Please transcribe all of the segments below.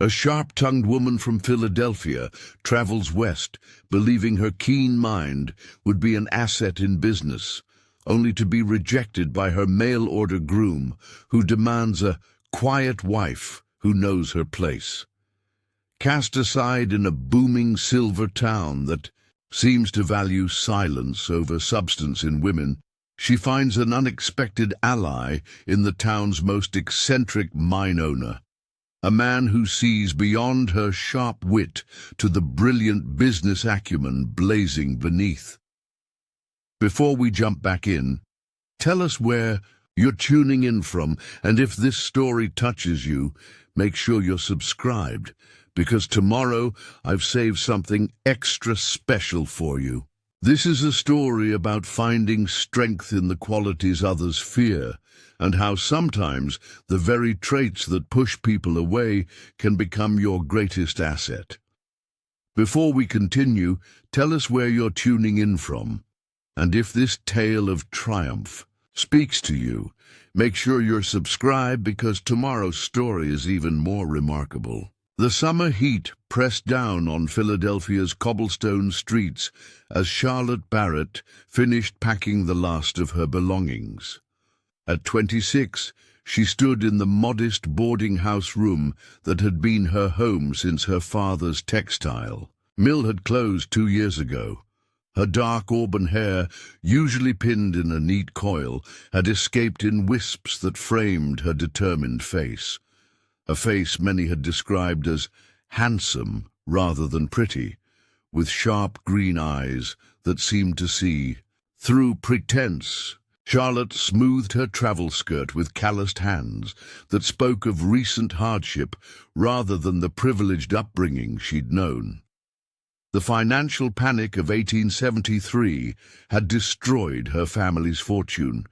A sharp-tongued woman from Philadelphia travels west, believing her keen mind would be an asset in business, only to be rejected by her mail-order groom, who demands a quiet wife who knows her place. Cast aside in a booming silver town that seems to value silence over substance in women, she finds an unexpected ally in the town's most eccentric mine owner, a man who sees beyond her sharp wit to the brilliant business acumen blazing beneath. Before we jump back in, tell us where you're tuning in from, and if this story touches you, make sure you're subscribed, because tomorrow I've saved something extra special for you. This is a story about finding strength in the qualities others fear, and how sometimes the very traits that push people away can become your greatest asset. Before we continue, tell us where you're tuning in from, and if this tale of triumph speaks to you, make sure you're subscribed, because tomorrow's story is even more remarkable. The summer heat pressed down on Philadelphia's cobblestone streets as Charlotte Barrett finished packing the last of her belongings. At 26, she stood in the modest boarding house room that had been her home since her father's textile mill had closed 2 years ago. Her dark auburn hair, usually pinned in a neat coil, had escaped in wisps that framed her determined face. A face many had described as handsome rather than pretty, with sharp green eyes that seemed to see through pretense. Charlotte smoothed her travel skirt with calloused hands that spoke of recent hardship rather than the privileged upbringing she'd known. The financial panic of 1873 had destroyed her family's fortune,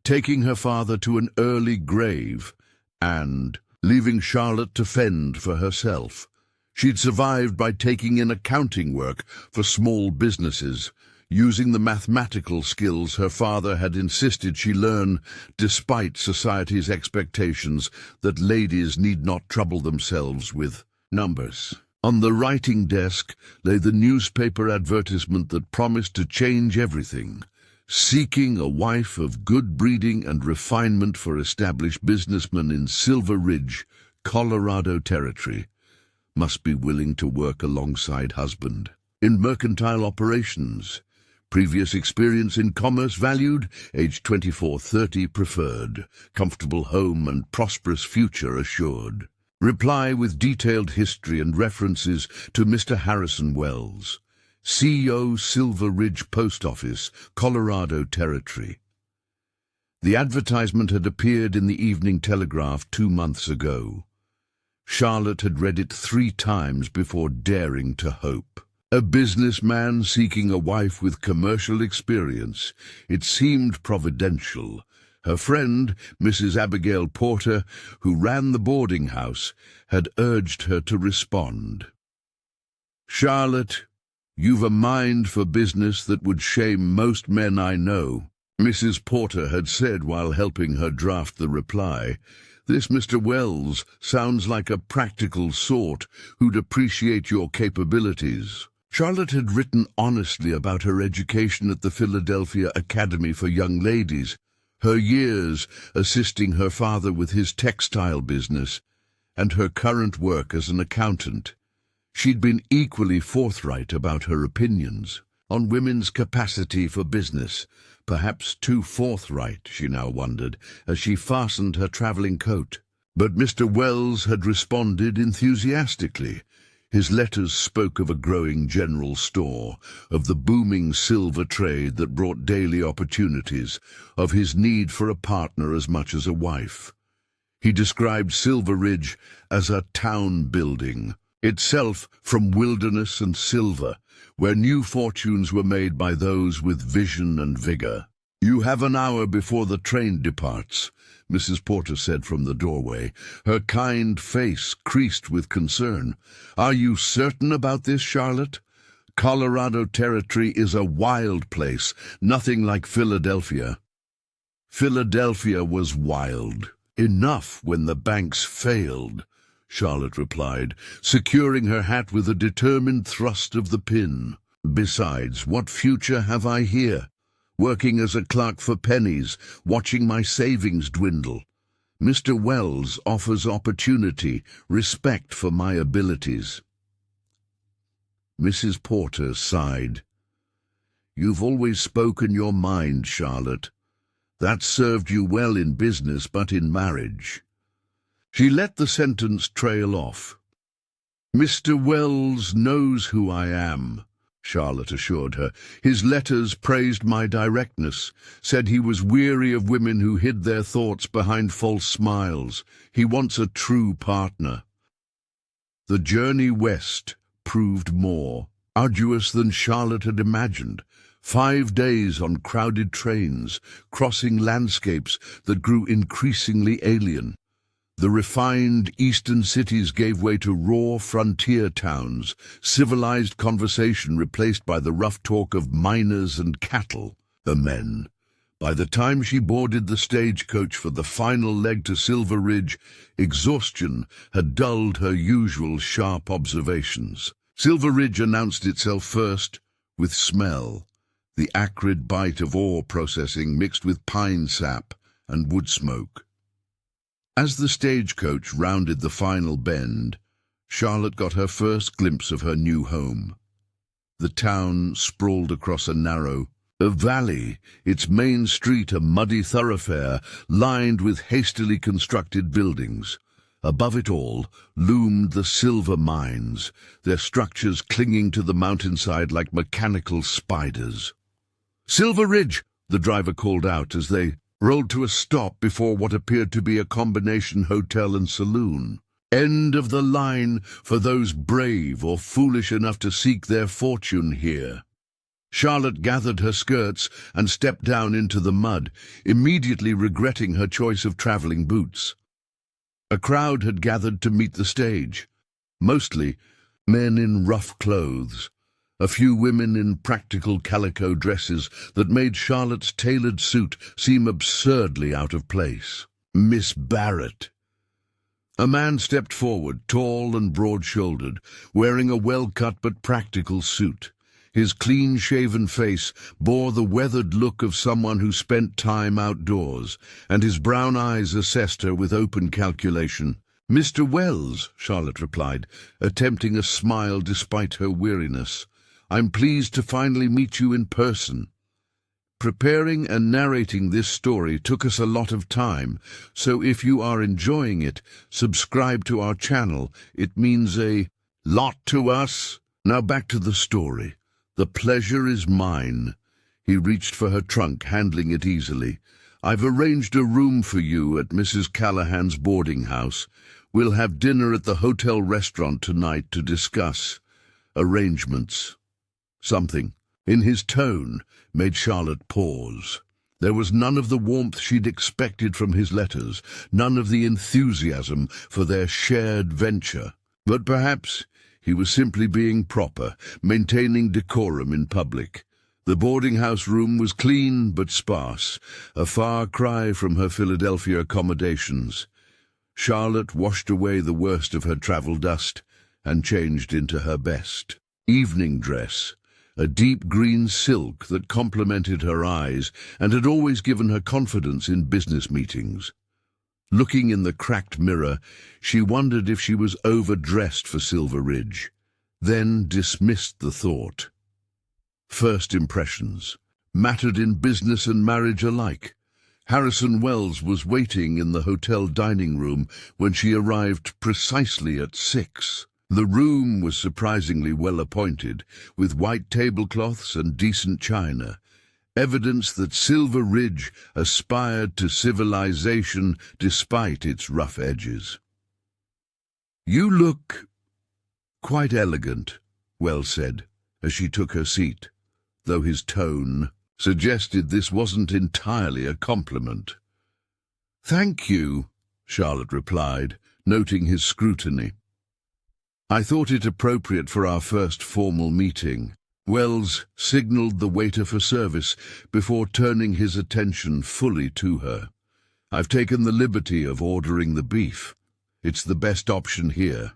taking her father to an early grave and leaving Charlotte to fend for herself. She'd survived by taking in accounting work for small businesses, using the mathematical skills her father had insisted she learn, despite society's expectations that ladies need not trouble themselves with numbers. On the writing desk lay the newspaper advertisement that promised to change everything. Seeking a wife of good breeding and refinement for established businessmen in Silver Ridge, Colorado Territory. Must be willing to work alongside husband in mercantile operations. Previous experience in commerce valued, age 24-30 preferred, comfortable home and prosperous future assured. Reply with detailed history and references to Mr. Harrison Wells, CEO, Silver Ridge Post Office, Colorado Territory. The advertisement had appeared in the Evening Telegraph 2 months ago. Charlotte had read it 3 times before daring to hope. A businessman seeking a wife with commercial experience. It seemed providential. Her friend, Mrs. Abigail Porter, who ran the boarding house, had urged her to respond. "Charlotte, you've a mind for business that would shame most men I know," Mrs. Porter had said while helping her draft the reply. "This Mr. Wells sounds like a practical sort who'd appreciate your capabilities." Charlotte had written honestly about her education at the Philadelphia Academy for Young Ladies, her years assisting her father with his textile business, and her current work as an accountant. She'd been equally forthright about her opinions on women's capacity for business, perhaps too forthright, she now wondered, as she fastened her traveling coat. But Mr. Wells had responded enthusiastically. His letters spoke of a growing general store, of the booming silver trade that brought daily opportunities, of his need for a partner as much as a wife. He described Silver Ridge as a town building, itself from wilderness and silver, where new fortunes were made by those with vision and vigor. "You have an hour before the train departs," Mrs. Porter said from the doorway, her kind face creased with concern. "Are you certain about this, Charlotte? Colorado Territory is a wild place, nothing like Philadelphia." Philadelphia was wild enough when the banks failed. Charlotte replied, securing her hat with a determined thrust of the pin. "Besides, what future have I here? Working as a clerk for pennies, watching my savings dwindle. Mr. Wells offers opportunity, respect for my abilities." Mrs. Porter sighed. "You've always spoken your mind, Charlotte. That served you well in business, but in marriage." She let the sentence trail off. "Mr. Wells knows who I am," Charlotte assured her. "His letters praised my directness, said he was weary of women who hid their thoughts behind false smiles. He wants a true partner." The journey west proved more arduous than Charlotte had imagined. 5 days on crowded trains, crossing landscapes that grew increasingly alien. The refined eastern cities gave way to raw frontier towns, civilized conversation replaced by the rough talk of miners and cattle. The men. By the time she boarded the stagecoach for the final leg to Silver Ridge, exhaustion had dulled her usual sharp observations. Silver Ridge announced itself first with smell, the acrid bite of ore processing mixed with pine sap and wood smoke. As the stagecoach rounded the final bend, Charlotte got her first glimpse of her new home. The town sprawled across a valley, its main street a muddy thoroughfare lined with hastily constructed buildings. Above it all loomed the silver mines, their structures clinging to the mountainside like mechanical spiders. "Silver Ridge!" the driver called out as they rolled to a stop before what appeared to be a combination hotel and saloon. End of the line for those brave or foolish enough to seek their fortune here. Charlotte gathered her skirts and stepped down into the mud, immediately regretting her choice of traveling boots. A crowd had gathered to meet the stage, mostly men in rough clothes, a few women in practical calico dresses that made Charlotte's tailored suit seem absurdly out of place. "Miss Barrett." A man stepped forward, tall and broad-shouldered, wearing a well-cut but practical suit. His clean-shaven face bore the weathered look of someone who spent time outdoors, and his brown eyes assessed her with open calculation. "Mr. Wells," Charlotte replied, attempting a smile despite her weariness. "I'm pleased to finally meet you in person. Preparing and narrating this story took us a lot of time, so if you are enjoying it, subscribe to our channel. It means a lot to us. Now back to the story. The pleasure is mine." He reached for her trunk, handling it easily. "I've arranged a room for you at Mrs. Callahan's boarding house. We'll have dinner at the hotel restaurant tonight to discuss arrangements." Something in his tone made Charlotte pause. There was none of the warmth she'd expected from his letters, none of the enthusiasm for their shared venture. But perhaps he was simply being proper, maintaining decorum in public. The boarding-house room was clean but sparse, a far cry from her Philadelphia accommodations. Charlotte washed away the worst of her travel dust and changed into her best evening dress, a deep green silk that complemented her eyes and had always given her confidence in business meetings. Looking in the cracked mirror, she wondered if she was overdressed for Silver Ridge, then dismissed the thought. First impressions mattered in business and marriage alike. Harrison Wells was waiting in the hotel dining room when she arrived precisely at 6. The room was surprisingly well appointed, with white tablecloths and decent china, evidence that Silver Ridge aspired to civilization despite its rough edges. "You look quite elegant," Wells said, as she took her seat, though his tone suggested this wasn't entirely a compliment. "Thank you," Charlotte replied, noting his scrutiny. "I thought it appropriate for our first formal meeting." Wells signaled the waiter for service before turning his attention fully to her. "I've taken the liberty of ordering the beef." It's the best option here."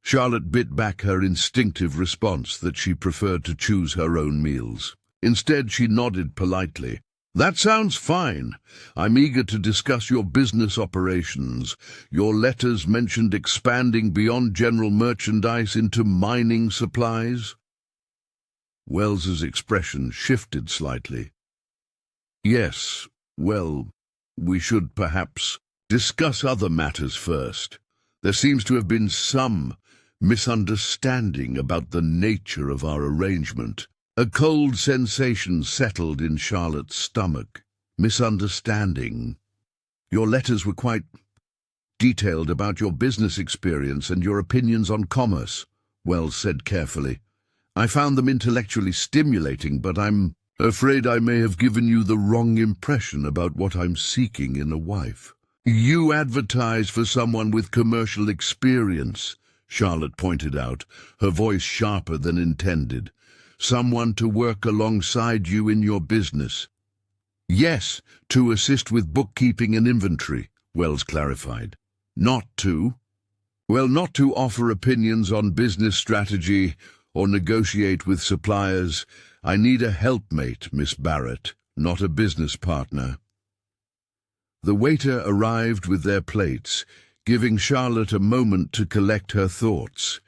Charlotte bit back her instinctive response that she preferred to choose her own meals. Instead, she nodded politely. "That sounds fine. I'm eager to discuss your business operations. Your letters mentioned expanding beyond general merchandise into mining supplies." Wells's expression shifted slightly. "Yes, well, we should perhaps discuss other matters first. There seems to have been some misunderstanding about the nature of our arrangement." A cold sensation settled in Charlotte's stomach. "Misunderstanding? Your letters were quite detailed about your business experience and your opinions on commerce," Wells said carefully. "I found them intellectually stimulating, but I'm afraid I may have given you the wrong impression about what I'm seeking in a wife." "You advertise for someone with commercial experience," Charlotte pointed out, her voice sharper than intended. "Someone to work alongside you in your business." "Yes, to assist with bookkeeping and inventory," Wells clarified. Not to offer opinions on business strategy or negotiate with suppliers. I need a helpmate, Miss Barrett, not a business partner." The waiter arrived with their plates, giving Charlotte a moment to collect her thoughts.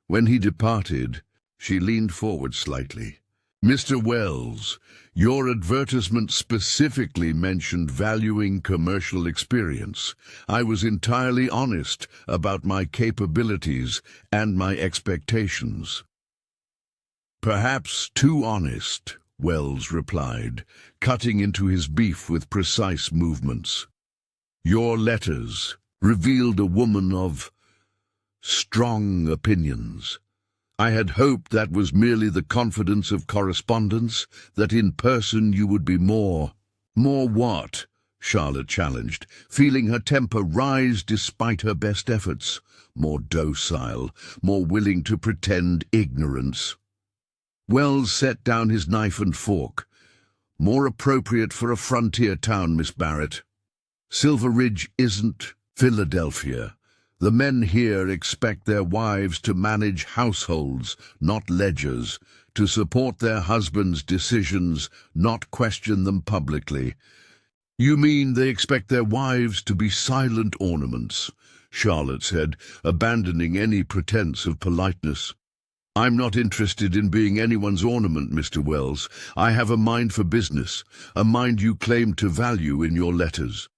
When he departed, she leaned forward slightly. "Mr. Wells, your advertisement specifically mentioned valuing commercial experience. I was entirely honest about my capabilities and my expectations." "Perhaps too honest," Wells replied, cutting into his beef with precise movements. "Your letters revealed a woman of strong opinions. I had hoped that was merely the confidence of correspondence, that in person you would be more what?" Charlotte challenged, feeling her temper rise despite her best efforts. "More docile, more willing to pretend ignorance." Wells set down his knife and fork. "More appropriate for a frontier town, Miss Barrett. Silver Ridge isn't Philadelphia. The men here expect their wives to manage households, not ledgers, to support their husbands' decisions, not question them publicly." "You mean they expect their wives to be silent ornaments?" Charlotte said, abandoning any pretense of politeness. "I'm not interested in being anyone's ornament, Mr. Wells. I have a mind for business, a mind you claim to value in your letters."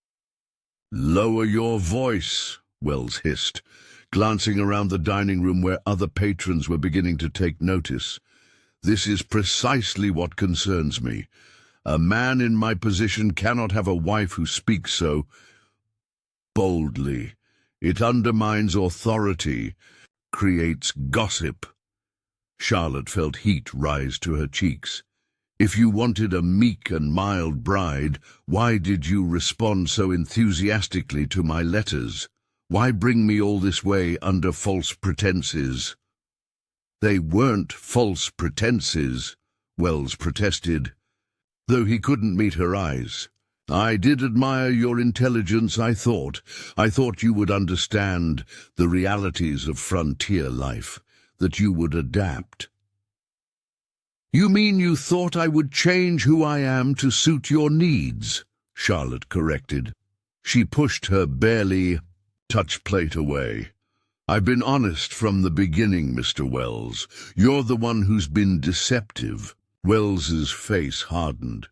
"Lower your voice," Wells hissed, glancing around the dining room where other patrons were beginning to take notice. "This is precisely what concerns me. A man in my position cannot have a wife who speaks so boldly. It undermines authority, creates gossip." Charlotte felt heat rise to her cheeks. "If you wanted a meek and mild bride, why did you respond so enthusiastically to my letters? Why bring me all this way under false pretenses?" "They weren't false pretenses," Wells protested, though he couldn't meet her eyes. "I did admire your intelligence, I thought. I thought you would understand the realities of frontier life, that you would adapt." "You mean you thought I would change who I am to suit your needs?" Charlotte corrected. She pushed her barely touch plate away. "I've been honest from the beginning, Mr. Wells. You're the one who's been deceptive." Wells's face hardened.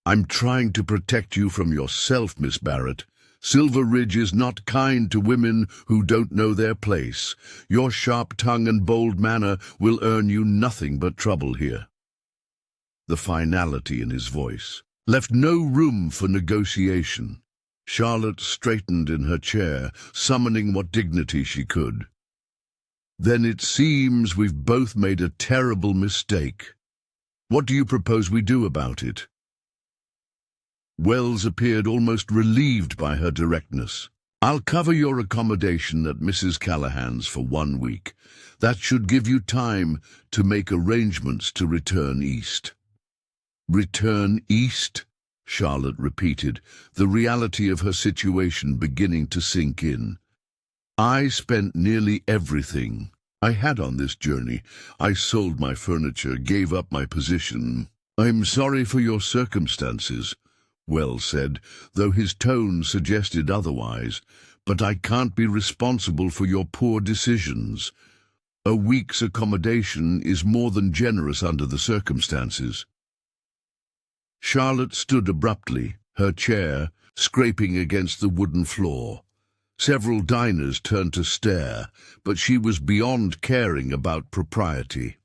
"I'm trying to protect you from yourself, Miss Barrett. Silver Ridge is not kind to women who don't know their place. Your sharp tongue and bold manner will earn you nothing but trouble here." The finality in his voice left no room for negotiation. Charlotte straightened in her chair, summoning what dignity she could. "Then it seems we've both made a terrible mistake. What do you propose we do about it?" Wells appeared almost relieved by her directness. "I'll cover your accommodation at Mrs. Callahan's for 1 week. That should give you time to make arrangements to return east." "Return east?" Charlotte repeated, the reality of her situation beginning to sink in. I spent nearly everything I had on this journey. I sold my furniture, gave up my position. I'm sorry for your circumstances, Wells said, though his tone suggested otherwise, but I can't be responsible for your poor decisions. A week's accommodation is more than generous under the circumstances. Charlotte stood abruptly, her chair scraping against the wooden floor. Several diners turned to stare, but she was beyond caring about propriety.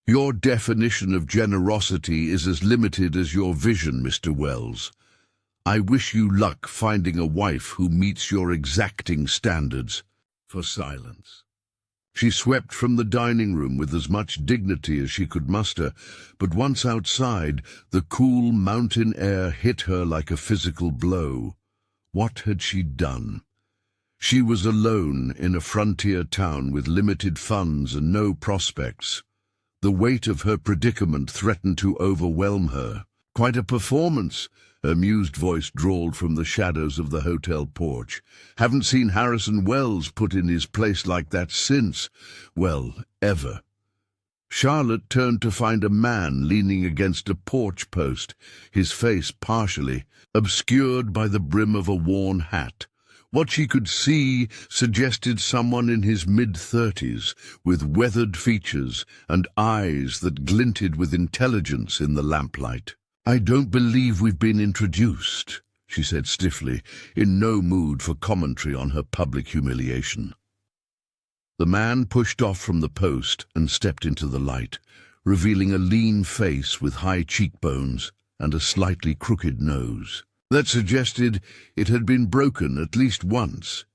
Your definition of generosity is as limited as your vision, Mr. Wells. I wish you luck finding a wife who meets your exacting standards. For silence. She swept from the dining room with as much dignity as she could muster, but once outside, the cool mountain air hit her like a physical blow. What had she done? She was alone in a frontier town with limited funds and no prospects. The weight of her predicament threatened to overwhelm her. Quite a performance, her mused voice drawled from the shadows of the hotel porch. Haven't seen Harrison Wells put in his place like that since, well, ever. Charlotte turned to find a man leaning against a porch post, his face partially obscured by the brim of a worn hat. What she could see suggested someone in his mid-30s, with weathered features and eyes that glinted with intelligence in the lamplight. I don't believe we've been introduced, she said stiffly, in no mood for commentary on her public humiliation. The man pushed off from the post and stepped into the light, revealing a lean face with high cheekbones and a slightly crooked nose that suggested it had been broken at least once.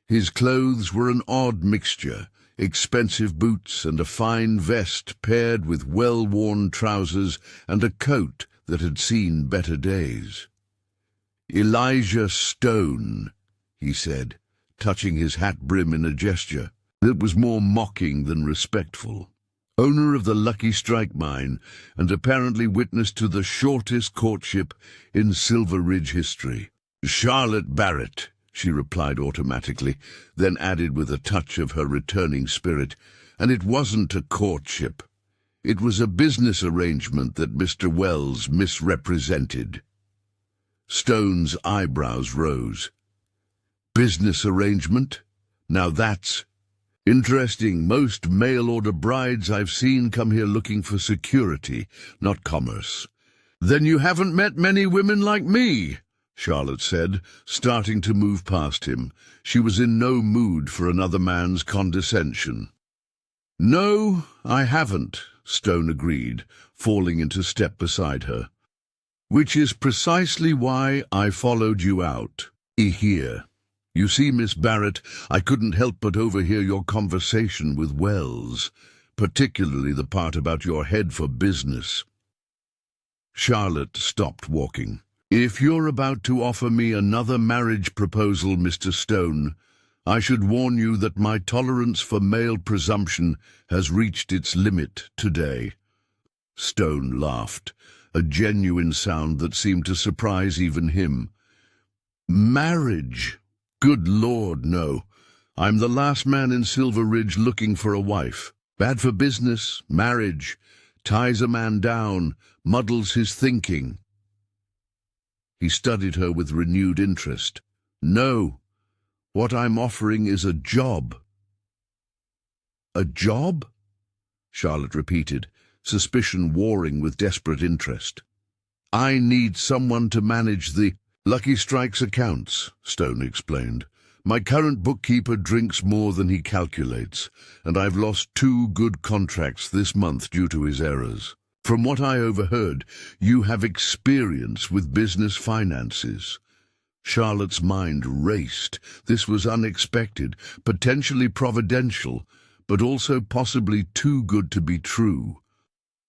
His clothes were an odd mixture, expensive boots and a fine vest paired with well-worn trousers and a coat that had seen better days. Elijah Stone, he said, touching his hat brim in a gesture that was more mocking than respectful. Owner of the Lucky Strike mine, and apparently witness to the shortest courtship in Silver Ridge history. Charlotte Barrett, she replied automatically, then added with a touch of her returning spirit, and it wasn't a courtship. It was a business arrangement that Mr. Wells misrepresented. Stone's eyebrows rose. Business arrangement? Now that's interesting. Most mail-order brides I've seen come here looking for security, not commerce. Then you haven't met many women like me, Charlotte said, starting to move past him. She was in no mood for another man's condescension. No, I haven't, Stone agreed, falling into step beside her. Which is precisely why I followed you out. Here. You see, Miss Barrett, I couldn't help but overhear your conversation with Wells, particularly the part about your head for business. Charlotte stopped walking. If you're about to offer me another marriage proposal, Mr. Stone, I should warn you that my tolerance for male presumption has reached its limit today. Stone laughed, a genuine sound that seemed to surprise even him. Marriage? Good Lord, no. I'm the last man in Silver Ridge looking for a wife. Bad for business, marriage, ties a man down, muddles his thinking. He studied her with renewed interest. No. What I'm offering is a job. A job? Charlotte repeated, suspicion warring with desperate interest. I need someone to manage the Lucky Strike's accounts, Stone explained. My current bookkeeper drinks more than he calculates, and I've lost 2 good contracts this month due to his errors. From what I overheard, you have experience with business finances. Charlotte's mind raced. This was unexpected, potentially providential, but also possibly too good to be true.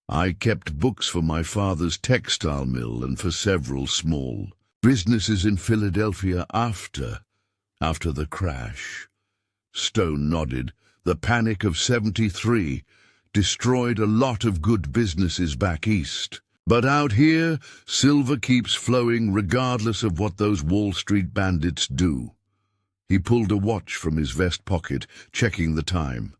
I kept books for my father's textile mill and for several small businesses in Philadelphia after the crash. Stone nodded. The Panic of '73 destroyed a lot of good businesses back east. But out here, silver keeps flowing regardless of what those Wall Street bandits do. He pulled a watch from his vest pocket, checking the time.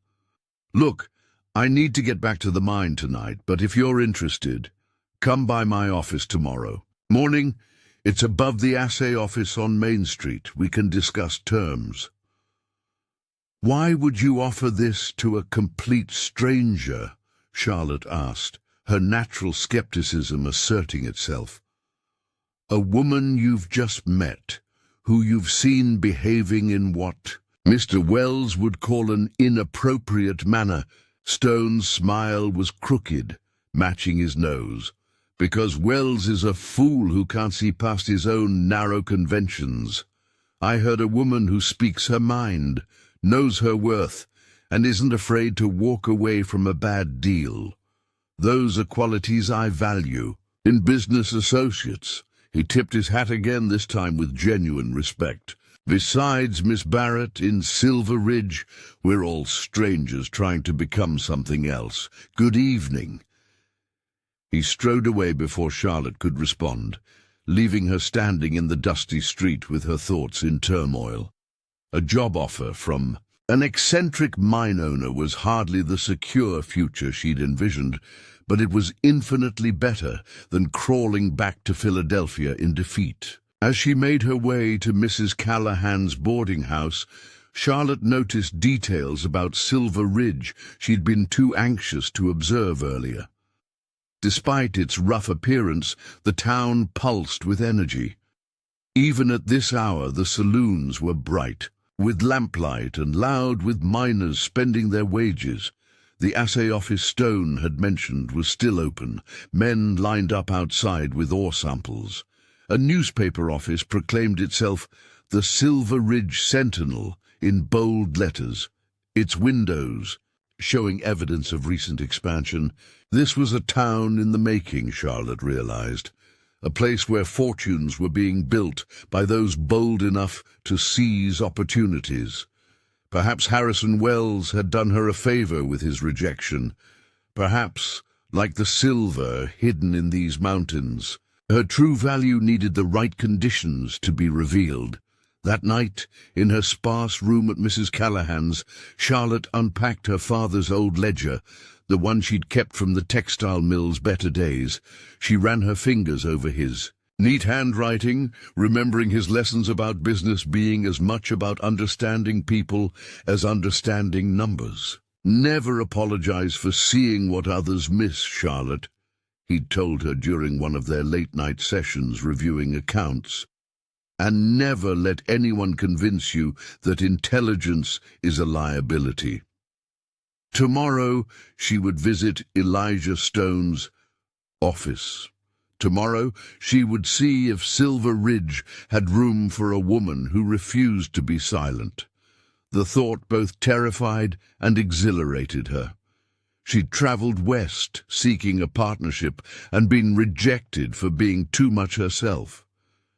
"Look, I need to get back to the mine tonight, but if you're interested, come by my office tomorrow morning. It's above the assay office on Main Street. We can discuss terms." "Why would you offer this to a complete stranger?" Charlotte asked, her natural skepticism asserting itself. "A woman you've just met, who you've seen behaving in what Mr. Wells would call an inappropriate manner." Stone's smile was crooked, matching his nose, "because Wells is a fool who can't see past his own narrow conventions. I heard a woman who speaks her mind, knows her worth, and isn't afraid to walk away from a bad deal. Those are qualities I value in business associates." He tipped his hat again, this time with genuine respect. "Besides, Miss Barrett, in Silver Ridge, we're all strangers trying to become something else. Good evening." He strode away before Charlotte could respond, leaving her standing in the dusty street with her thoughts in turmoil. A job offer from an eccentric mine owner was hardly the secure future she'd envisioned, but it was infinitely better than crawling back to Philadelphia in defeat. As she made her way to Mrs. Callahan's boarding house, Charlotte noticed details about Silver Ridge she'd been too anxious to observe earlier. Despite its rough appearance, the town pulsed with energy. Even at this hour, the saloons were bright with lamplight and loud with miners spending their wages. The assay office Stone had mentioned was still open, men lined up outside with ore samples. A newspaper office proclaimed itself the Silver Ridge Sentinel in bold letters, its windows showing evidence of recent expansion. This was a town in the making, Charlotte realized, a place where fortunes were being built by those bold enough to seize opportunities. Perhaps Harrison Wells had done her a favor with his rejection. Perhaps, like the silver hidden in these mountains, her true value needed the right conditions to be revealed. That night, in her sparse room at Mrs. Callahan's, Charlotte unpacked her father's old ledger, the one she'd kept from the textile mill's better days. She ran her fingers over his neat handwriting, remembering his lessons about business being as much about understanding people as understanding numbers. "Never apologize for seeing what others miss, Charlotte," he'd told her during one of their late-night sessions reviewing accounts. "And never let anyone convince you that intelligence is a liability." Tomorrow she would visit Elijah Stone's office. Tomorrow she would see if Silver Ridge had room for a woman who refused to be silent. The thought both terrified and exhilarated her. She'd traveled west seeking a partnership and been rejected for being too much herself.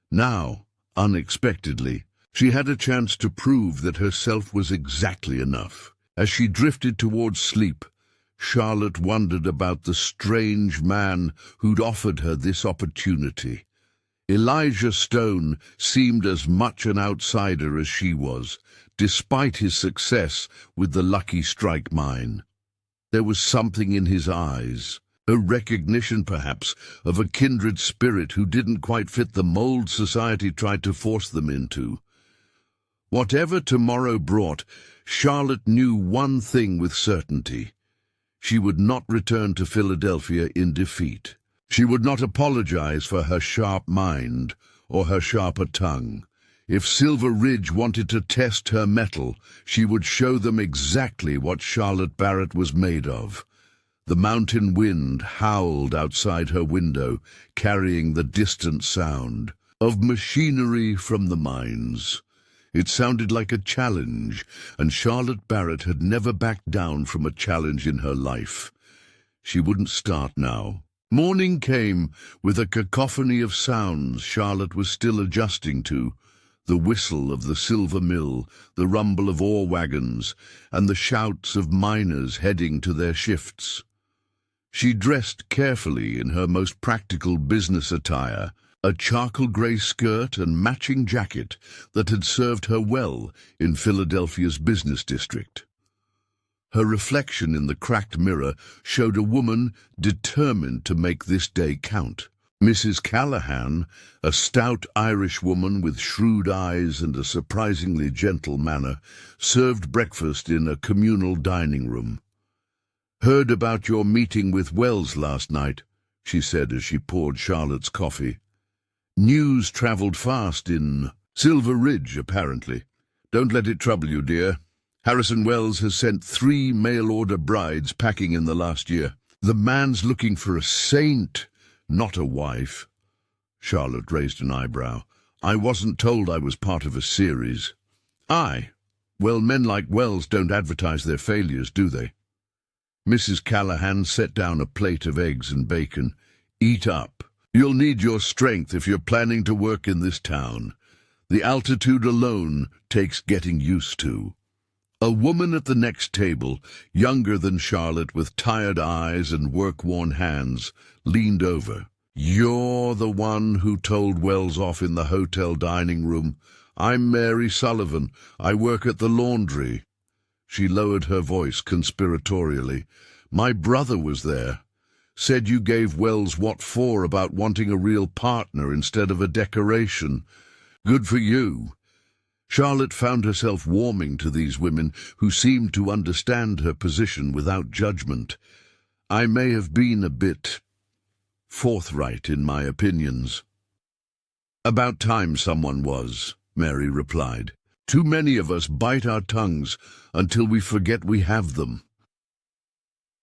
Now, unexpectedly, she had a chance to prove that herself was exactly enough. As she drifted towards sleep, Charlotte wondered about the strange man who'd offered her this opportunity. Elijah Stone seemed as much an outsider as she was, despite his success with the Lucky Strike mine. There was something in his eyes, a recognition perhaps of a kindred spirit who didn't quite fit the mold society tried to force them into. Whatever tomorrow brought, Charlotte knew one thing with certainty. She would not return to Philadelphia in defeat. She would not apologize for her sharp mind or her sharper tongue. If Silver Ridge wanted to test her mettle, she would show them exactly what Charlotte Barrett was made of. The mountain wind howled outside her window, carrying the distant sound of machinery from the mines. It sounded like a challenge, and Charlotte Barrett had never backed down from a challenge in her life. She wouldn't start now. Morning came with a cacophony of sounds Charlotte was still adjusting to. The whistle of the silver mill, the rumble of ore wagons, and the shouts of miners heading to their shifts. She dressed carefully in her most practical business attire, a charcoal grey skirt and matching jacket that had served her well in Philadelphia's business district. Her reflection in the cracked mirror showed a woman determined to make this day count. Mrs. Callahan, a stout Irish woman with shrewd eyes and a surprisingly gentle manner, served breakfast in a communal dining room. "Heard about your meeting with Wells last night," she said as she poured Charlotte's coffee. "News travelled fast in Silver Ridge, apparently. Don't let it trouble you, dear. Harrison Wells has sent 3 mail-order brides packing in the last year. The man's looking for a saint, not a wife." Charlotte raised an eyebrow. "I wasn't told I was part of a series." "Aye. Well, men like Wells don't advertise their failures, do they?" Mrs. Callahan set down a plate of eggs and bacon. "Eat up. You'll need your strength if you're planning to work in this town. The altitude alone takes getting used to." A woman at the next table, younger than Charlotte with tired eyes and work-worn hands, leaned over. "You're the one who told Wells off in the hotel dining room. I'm Mary Sullivan. I work at the laundry." She lowered her voice conspiratorially. "My brother was there. Said you gave Wells what for about wanting a real partner instead of a decoration. Good for you." Charlotte found herself warming to these women who seemed to understand her position without judgment. "I may have been a bit forthright in my opinions." "About time someone was," Mary replied. "Too many of us bite our tongues until we forget we have them."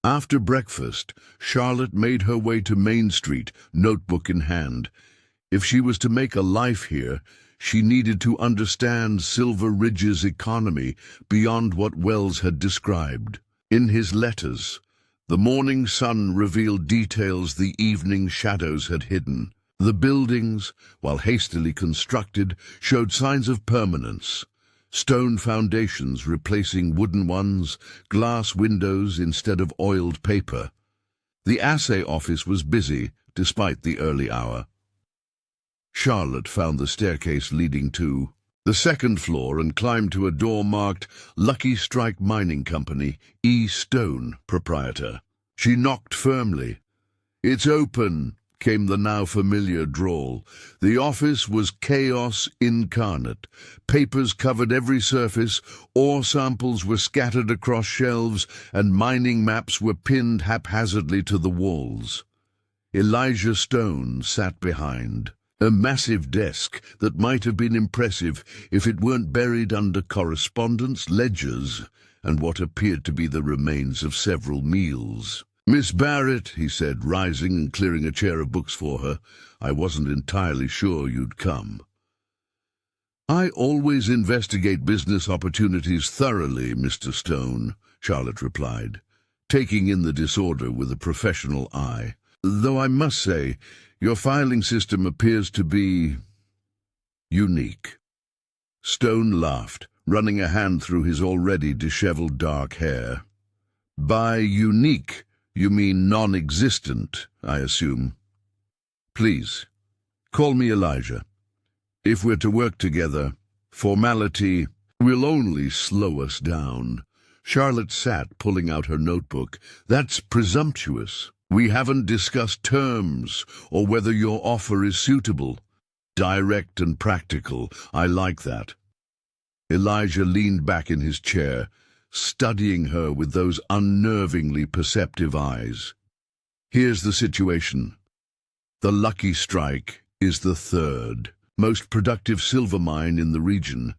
After breakfast, Charlotte made her way to Main Street, notebook in hand. If she was to make a life here, she needed to understand Silver Ridge's economy beyond what Wells had described. In his letters, the morning sun revealed details the evening shadows had hidden. The buildings, while hastily constructed, showed signs of permanence. Stone foundations replacing wooden ones, glass windows instead of oiled paper. The assay office was busy, despite the early hour. Charlotte found the staircase leading to the second floor and climbed to a door marked Lucky Strike Mining Company, E. Stone, proprietor. She knocked firmly. "It's open," came the now familiar drawl. The office was chaos incarnate. Papers covered every surface, ore samples were scattered across shelves, and mining maps were pinned haphazardly to the walls. Elijah Stone sat behind. A massive desk that might have been impressive if it weren't buried under correspondence, ledgers, and what appeared to be the remains of several meals. "Miss Barrett," he said, rising and clearing a chair of books for her, "I wasn't entirely sure you'd come." "I always investigate business opportunities thoroughly, Mr. Stone," Charlotte replied, taking in the disorder with a professional eye. "Though I must say, your filing system appears to be unique." Stone laughed, running a hand through his already disheveled dark hair. "By unique, you mean non-existent, I assume. Please, call me Elijah. If we're to work together, formality will only slow us down." Charlotte sat, pulling out her notebook. "That's presumptuous. We haven't discussed terms or whether your offer is suitable. Direct and practical. I like that." Elijah leaned back in his chair, studying her with those unnervingly perceptive eyes. "Here's the situation. The Lucky Strike is the 3rd most productive silver mine in the region.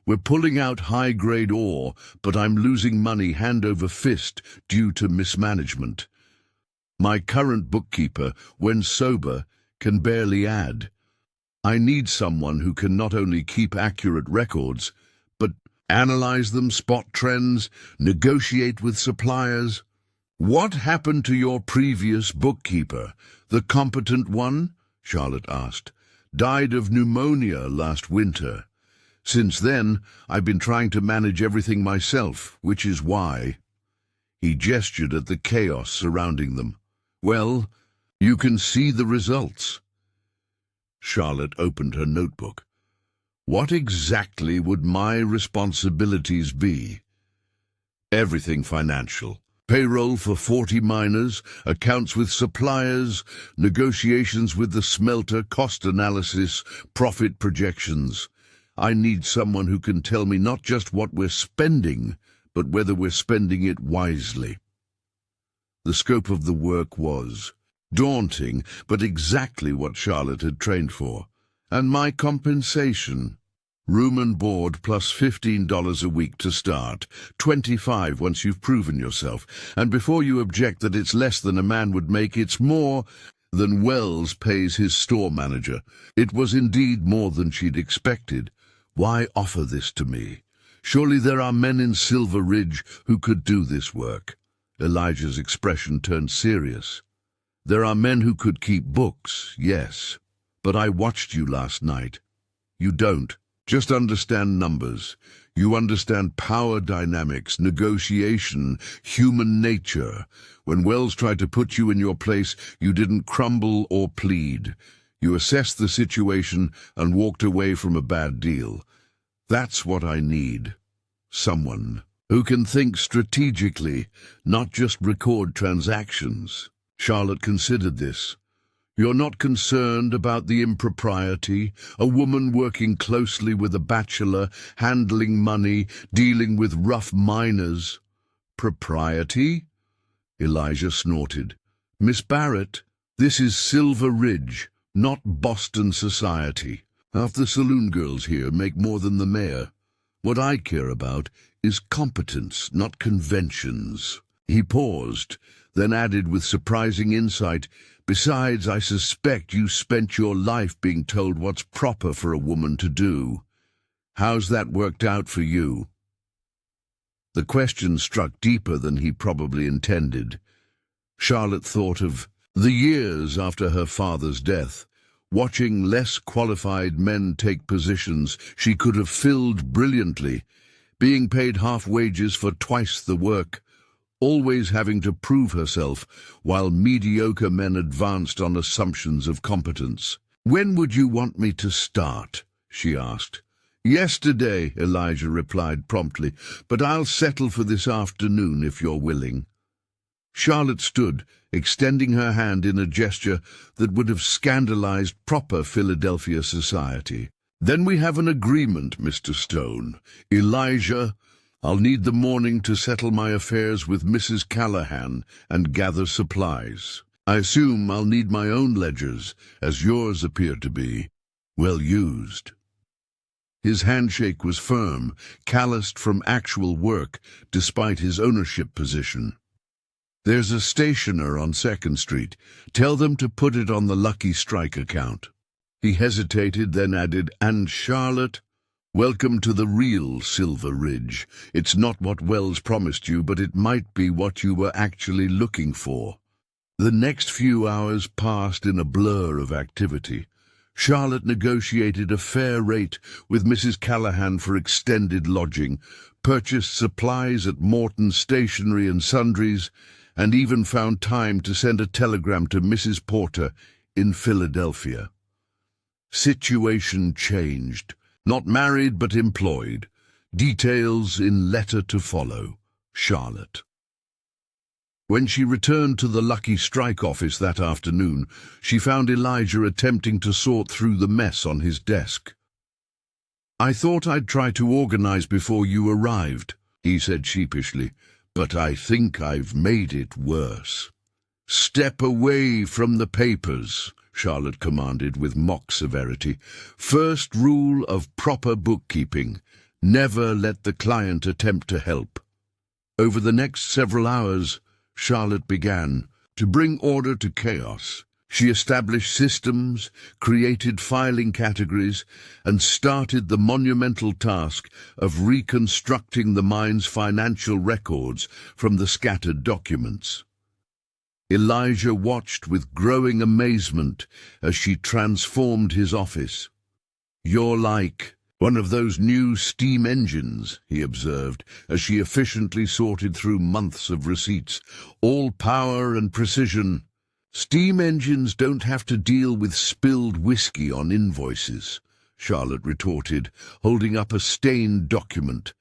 We're pulling out high-grade ore, but I'm losing money hand over fist due to mismanagement. My current bookkeeper, when sober, can barely add. I need someone who can not only keep accurate records, but analyze them, spot trends, negotiate with suppliers." "What happened to your previous bookkeeper, the competent one?" Charlotte asked. "Died of pneumonia last winter. Since then, I've been trying to manage everything myself, which is why." He gestured at the chaos surrounding them. "Well, you can see the results." Charlotte opened her notebook. What exactly would my responsibilities be? Everything financial. Payroll for 40 miners, accounts with suppliers, negotiations with the smelter, cost analysis, profit projections. I need someone who can tell me not just what we're spending, but whether we're spending it wisely. The scope of the work was daunting, but exactly what Charlotte had trained for. And my compensation? Room and board plus $15 a week to start, $25 once you've proven yourself, and before you object that it's less than a man would make, it's more than Wells pays his store manager. It was indeed more than she'd expected. Why offer this to me? Surely there are men in Silver Ridge who could do this work. Elijah's expression turned serious. There are men who could keep books, yes, but I watched you last night. You don't. Just understand numbers. You understand power dynamics, negotiation, human nature. When Wells tried to put you in your place, you didn't crumble or plead. You assessed the situation and walked away from a bad deal. That's what I need. Someone who can think strategically, not just record transactions. Charlotte considered this. You're not concerned about the impropriety, a woman working closely with a bachelor, handling money, dealing with rough miners. Propriety? Elijah snorted. Miss Barrett, this is Silver Ridge, not Boston society. Half the saloon girls here make more than the mayor. What I care about is competence, not conventions. He paused, then added with surprising insight, besides, I suspect you spent your life being told what's proper for a woman to do. How's that worked out for you? The question struck deeper than he probably intended. Charlotte thought of the years after her father's death, watching less qualified men take positions she could have filled brilliantly, being paid half wages for twice the work, always having to prove herself while mediocre men advanced on assumptions of competence. When would you want me to start? She asked. Yesterday, Elijah replied promptly, but I'll settle for this afternoon if you're willing. Charlotte stood, extending her hand in a gesture that would have scandalized proper Philadelphia society. Then we have an agreement, Mr. Stone. Elijah, I'll need the morning to settle my affairs with Mrs. Callahan and gather supplies. I assume I'll need my own ledgers, as yours appear to be well used. His handshake was firm, calloused from actual work, despite his ownership position. There's a stationer on 2nd Street. Tell them to put it on the Lucky Strike account. He hesitated, then added, and Charlotte, welcome to the real Silver Ridge. It's not what Wells promised you, but it might be what you were actually looking for. The next few hours passed in a blur of activity. Charlotte negotiated a fair rate with Mrs. Callahan for extended lodging, purchased supplies at Morton's Stationery and Sundries, and even found time to send a telegram to Mrs. Porter in Philadelphia. Situation changed. Not married, but employed. Details in letter to follow. Charlotte. When she returned to the Lucky Strike office that afternoon, she found Elijah attempting to sort through the mess on his desk. I thought I'd try to organize before you arrived, he said sheepishly, but I think I've made it worse. Step away from the papers, Charlotte commanded with mock severity. First rule of proper bookkeeping, never let the client attempt to help. Over the next several hours, Charlotte began to bring order to chaos. She established systems, created filing categories, and started the monumental task of reconstructing the mine's financial records from the scattered documents. Elijah watched with growing amazement as she transformed his office. You're like one of those new steam engines, he observed, as she efficiently sorted through months of receipts. All power and precision. Steam engines don't have to deal with spilled whiskey on invoices, Charlotte retorted, holding up a stained document.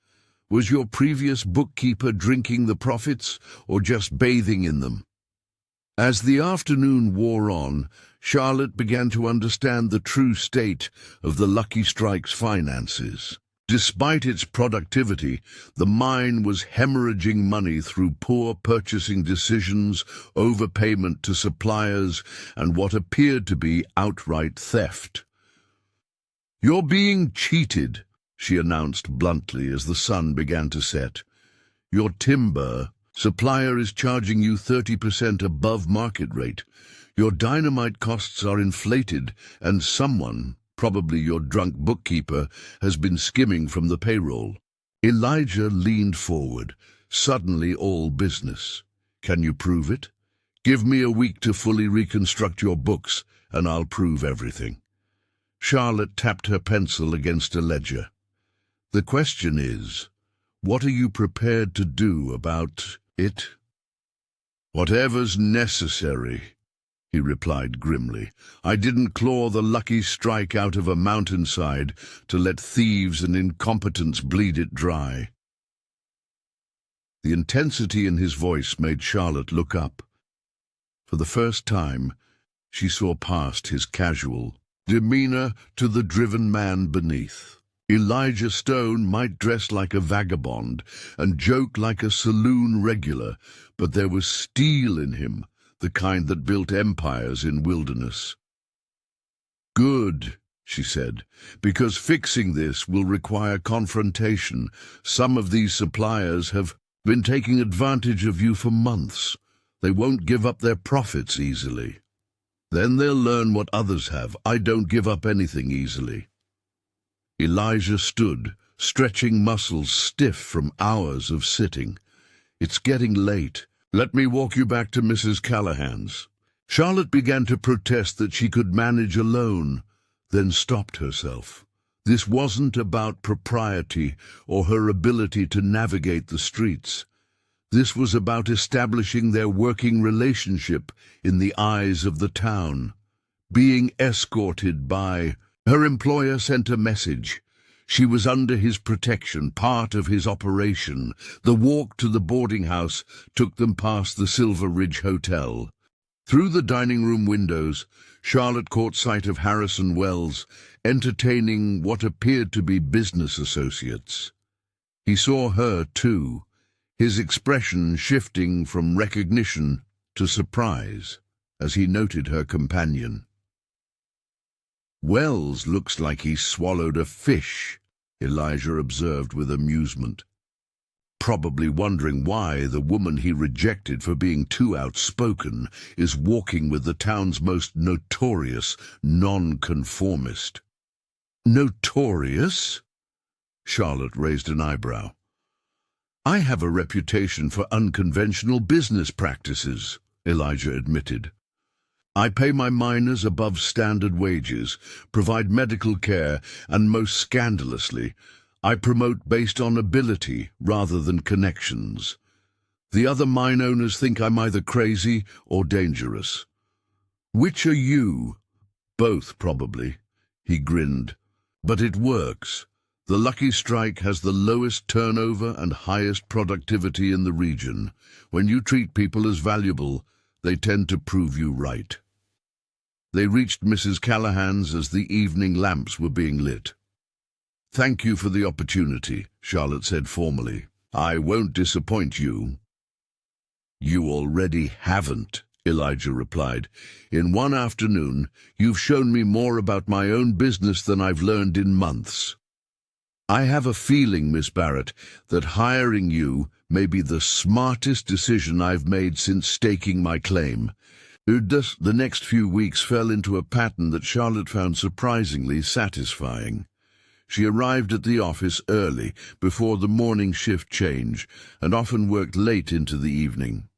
Was your previous bookkeeper drinking the profits, or just bathing in them? As the afternoon wore on, Charlotte began to understand the true state of the Lucky Strike's finances. Despite its productivity, the mine was hemorrhaging money through poor purchasing decisions, overpayment to suppliers, and what appeared to be outright theft. "You're being cheated," she announced bluntly as the sun began to set. "Your timber supplier is charging you 30% above market rate. Your dynamite costs are inflated, and someone, probably your drunk bookkeeper, has been skimming from the payroll." Elijah leaned forward, suddenly all business. "Can you prove it? Give me a week to fully reconstruct your books, and I'll prove everything." Charlotte tapped her pencil against a ledger. "The question is, what are you prepared to do about it?" "Whatever's necessary," he replied grimly. "I didn't claw the Lucky Strike out of a mountainside to let thieves and incompetents bleed it dry." The intensity in his voice made Charlotte look up. For the first time, she saw past his casual demeanor to the driven man beneath. Elijah Stone might dress like a vagabond and joke like a saloon regular, but there was steel in him, the kind that built empires in wilderness. "Good," she said, "because fixing this will require confrontation. Some of these suppliers have been taking advantage of you for months. They won't give up their profits easily. Then they'll learn what others have. I don't give up anything easily." Elijah stood, stretching muscles stiff from hours of sitting. "It's getting late. Let me walk you back to Mrs. Callahan's." Charlotte began to protest that she could manage alone, then stopped herself. This wasn't about propriety or her ability to navigate the streets. This was about establishing their working relationship in the eyes of the town. Being escorted by... Her employer sent a message. She was under his protection, part of his operation. The walk to the boarding house took them past the Silver Ridge Hotel. Through the dining room windows, Charlotte caught sight of Harrison Wells entertaining what appeared to be business associates. He saw her, too, his expression shifting from recognition to surprise as he noted her companion. "Wells looks like he swallowed a fish," Elijah observed with amusement. Probably wondering why the woman he rejected for being too outspoken is walking with the town's most notorious nonconformist. "Notorious?" Charlotte raised an eyebrow. "I have a reputation for unconventional business practices," Elijah admitted. "I pay my miners above standard wages, provide medical care, and most scandalously, I promote based on ability rather than connections. The other mine owners think I'm either crazy or dangerous." "Which are you?" "Both, probably," he grinned. "But it works. The Lucky Strike has the lowest turnover and highest productivity in the region. When you treat people as valuable, they tend to prove you right." They reached Mrs. Callahan's as the evening lamps were being lit. "Thank you for the opportunity," Charlotte said formally. "I won't disappoint you." "You already haven't," Elijah replied. "In one afternoon, you've shown me more about my own business than I've learned in months. I have a feeling, Miss Barrett, that hiring you may be the smartest decision I've made since staking my claim." The next few weeks fell into a pattern that Charlotte found surprisingly satisfying. She arrived at the office early, before the morning shift change, and often worked late into the evening.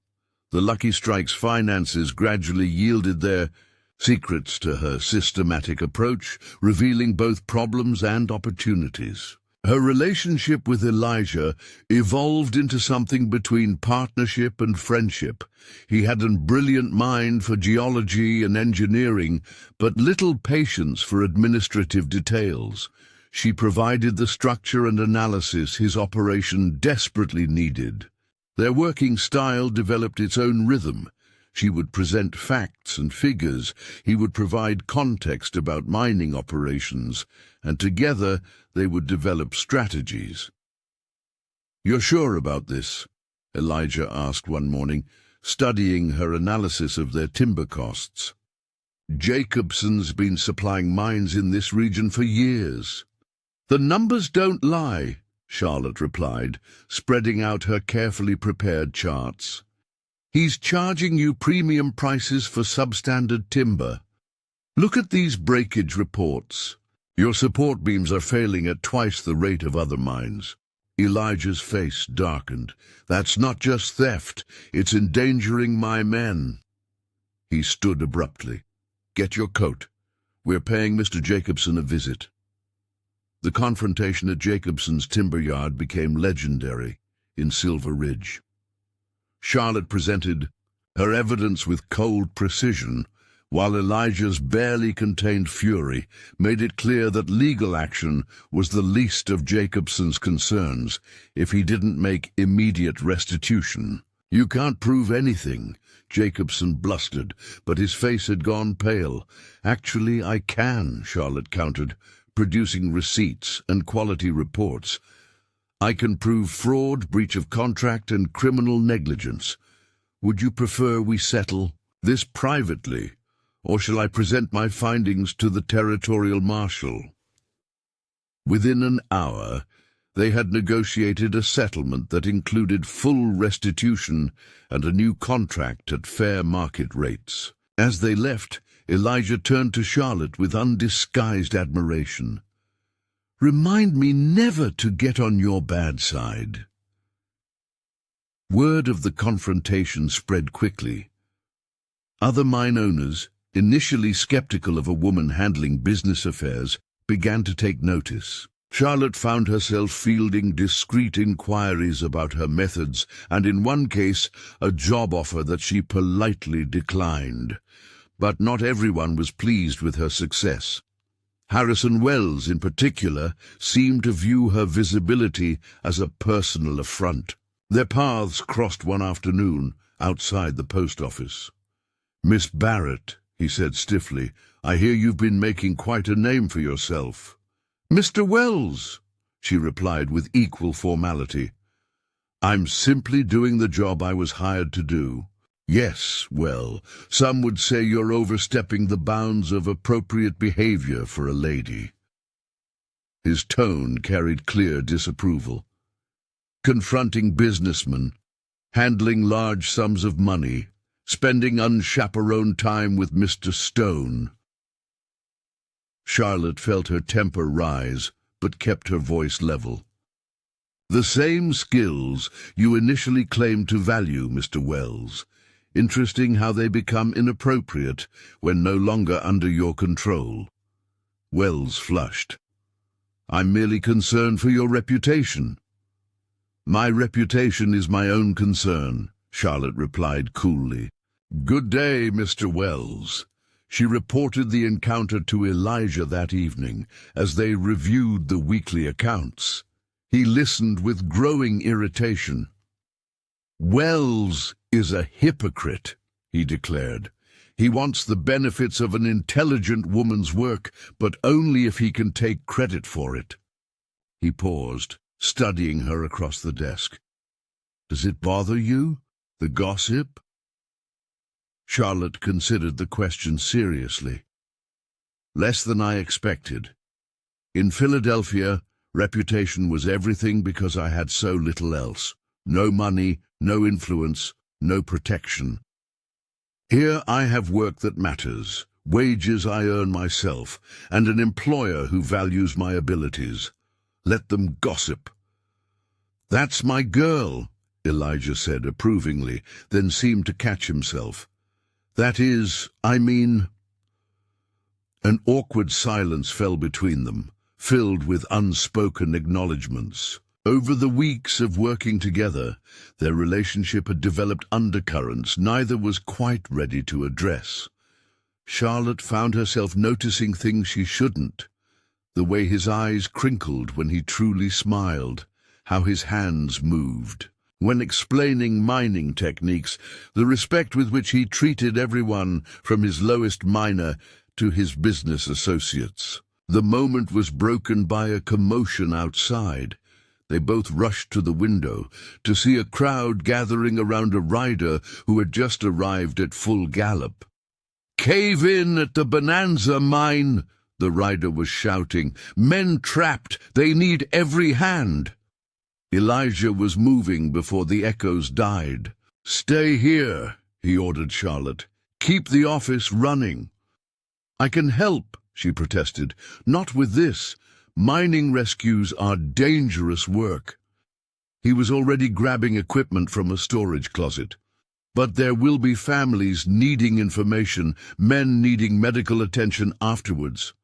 The Lucky Strike's finances gradually yielded their secrets to her systematic approach, revealing both problems and opportunities. Her relationship with Elijah evolved into something between partnership and friendship. He had a brilliant mind for geology and engineering, but little patience for administrative details. She provided the structure and analysis his operation desperately needed. Their working style developed its own rhythm. She would present facts and figures, he would provide context about mining operations, and together they would develop strategies. "You're sure about this?" Elijah asked one morning, studying her analysis of their timber costs. "Jacobson's been supplying mines in this region for years." "The numbers don't lie," Charlotte replied, spreading out her carefully prepared charts. "He's charging you premium prices for substandard timber. Look at these breakage reports. Your support beams are failing at twice the rate of other mines." Elijah's face darkened. "That's not just theft, it's endangering my men." He stood abruptly. "Get your coat. We're paying Mr. Jacobson a visit." The confrontation at Jacobson's timber yard became legendary in Silver Ridge. Charlotte presented her evidence with cold precision, while Elijah's barely contained fury made it clear that legal action was the least of Jacobson's concerns if he didn't make immediate restitution. "You can't prove anything," Jacobson blustered, but his face had gone pale. "Actually, I can," Charlotte countered, producing receipts and quality reports. "I can prove fraud, breach of contract, and criminal negligence. Would you prefer we settle this privately, or shall I present my findings to the territorial marshal?" Within an hour, they had negotiated a settlement that included full restitution and a new contract at fair market rates. As they left, Elijah turned to Charlotte with undisguised admiration. "Remind me never to get on your bad side." Word of the confrontation spread quickly. Other mine owners, initially skeptical of a woman handling business affairs, began to take notice. Charlotte found herself fielding discreet inquiries about her methods, and in one case, a job offer that she politely declined. But not everyone was pleased with her success. Harrison Wells, in particular, seemed to view her visibility as a personal affront. Their paths crossed one afternoon outside the post office. "Miss Barrett," he said stiffly, "I hear you've been making quite a name for yourself." "Mr. Wells," she replied with equal formality. "I'm simply doing the job I was hired to do." "Yes, well, some would say you're overstepping the bounds of appropriate behavior for a lady." His tone carried clear disapproval. "Confronting businessmen, handling large sums of money, spending unchaperoned time with Mr. Stone." Charlotte felt her temper rise, but kept her voice level. "The same skills you initially claimed to value, Mr. Wells. Interesting how they become inappropriate when no longer under your control." Wells flushed. "I'm merely concerned for your reputation." "My reputation is my own concern," Charlotte replied coolly. "Good day, Mr. Wells." She reported the encounter to Elijah that evening as they reviewed the weekly accounts. He listened with growing irritation. "Wells is a hypocrite," he declared. "He wants the benefits of an intelligent woman's work, but only if he can take credit for it." He paused, studying her across the desk. "Does it bother you, the gossip?" Charlotte considered the question seriously. "Less than I expected. In Philadelphia, reputation was everything because I had so little else. No money, no influence, no protection. Here I have work that matters, wages I earn myself, and an employer who values my abilities. Let them gossip." "That's my girl," Elijah said approvingly, then seemed to catch himself. "That is, I mean—" An awkward silence fell between them, filled with unspoken acknowledgments. Over the weeks of working together, their relationship had developed undercurrents neither was quite ready to address. Charlotte found herself noticing things she shouldn't. The way his eyes crinkled when he truly smiled, how his hands moved. When explaining mining techniques, the respect with which he treated everyone from his lowest miner to his business associates. The moment was broken by a commotion outside. They both rushed to the window to see a crowd gathering around a rider who had just arrived at full gallop. "Cave in at the Bonanza mine!" the rider was shouting. "Men trapped! They need every hand!" Elijah was moving before the echoes died. "Stay here," he ordered Charlotte. "Keep the office running." "I can help," she protested. "Not with this. Mining rescues are dangerous work." He was already grabbing equipment from a storage closet. "But there will be families needing information, men needing medical attention afterwards.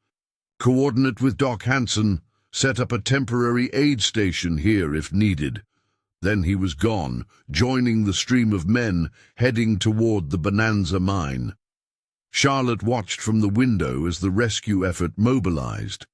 Coordinate with Doc Hansen. Set up a temporary aid station here if needed." Then he was gone, joining the stream of men heading toward the Bonanza mine. Charlotte watched from the window as the rescue effort mobilized.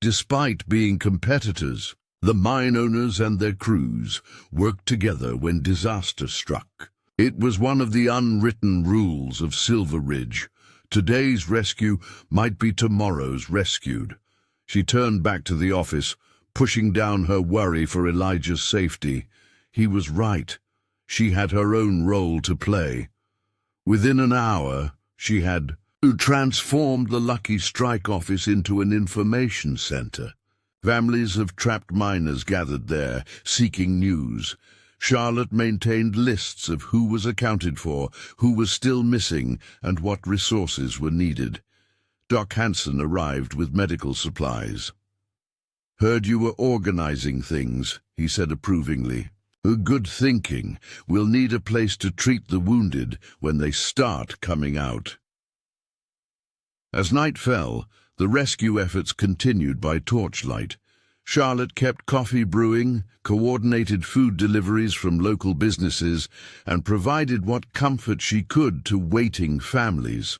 Despite being competitors, the mine owners and their crews worked together when disaster struck. It was one of the unwritten rules of Silver Ridge. Today's rescue might be tomorrow's rescued. She turned back to the office, pushing down her worry for Elijah's safety. He was right. She had her own role to play. Within an hour, she had transformed the Lucky Strike office into an information center. Families of trapped miners gathered there, seeking news. Charlotte maintained lists of who was accounted for, who was still missing, and what resources were needed. Doc Hansen arrived with medical supplies. "Heard you were organizing things," he said approvingly. "Good thinking. We'll need a place to treat the wounded when they start coming out." As night fell, the rescue efforts continued by torchlight. Charlotte kept coffee brewing, coordinated food deliveries from local businesses, and provided what comfort she could to waiting families.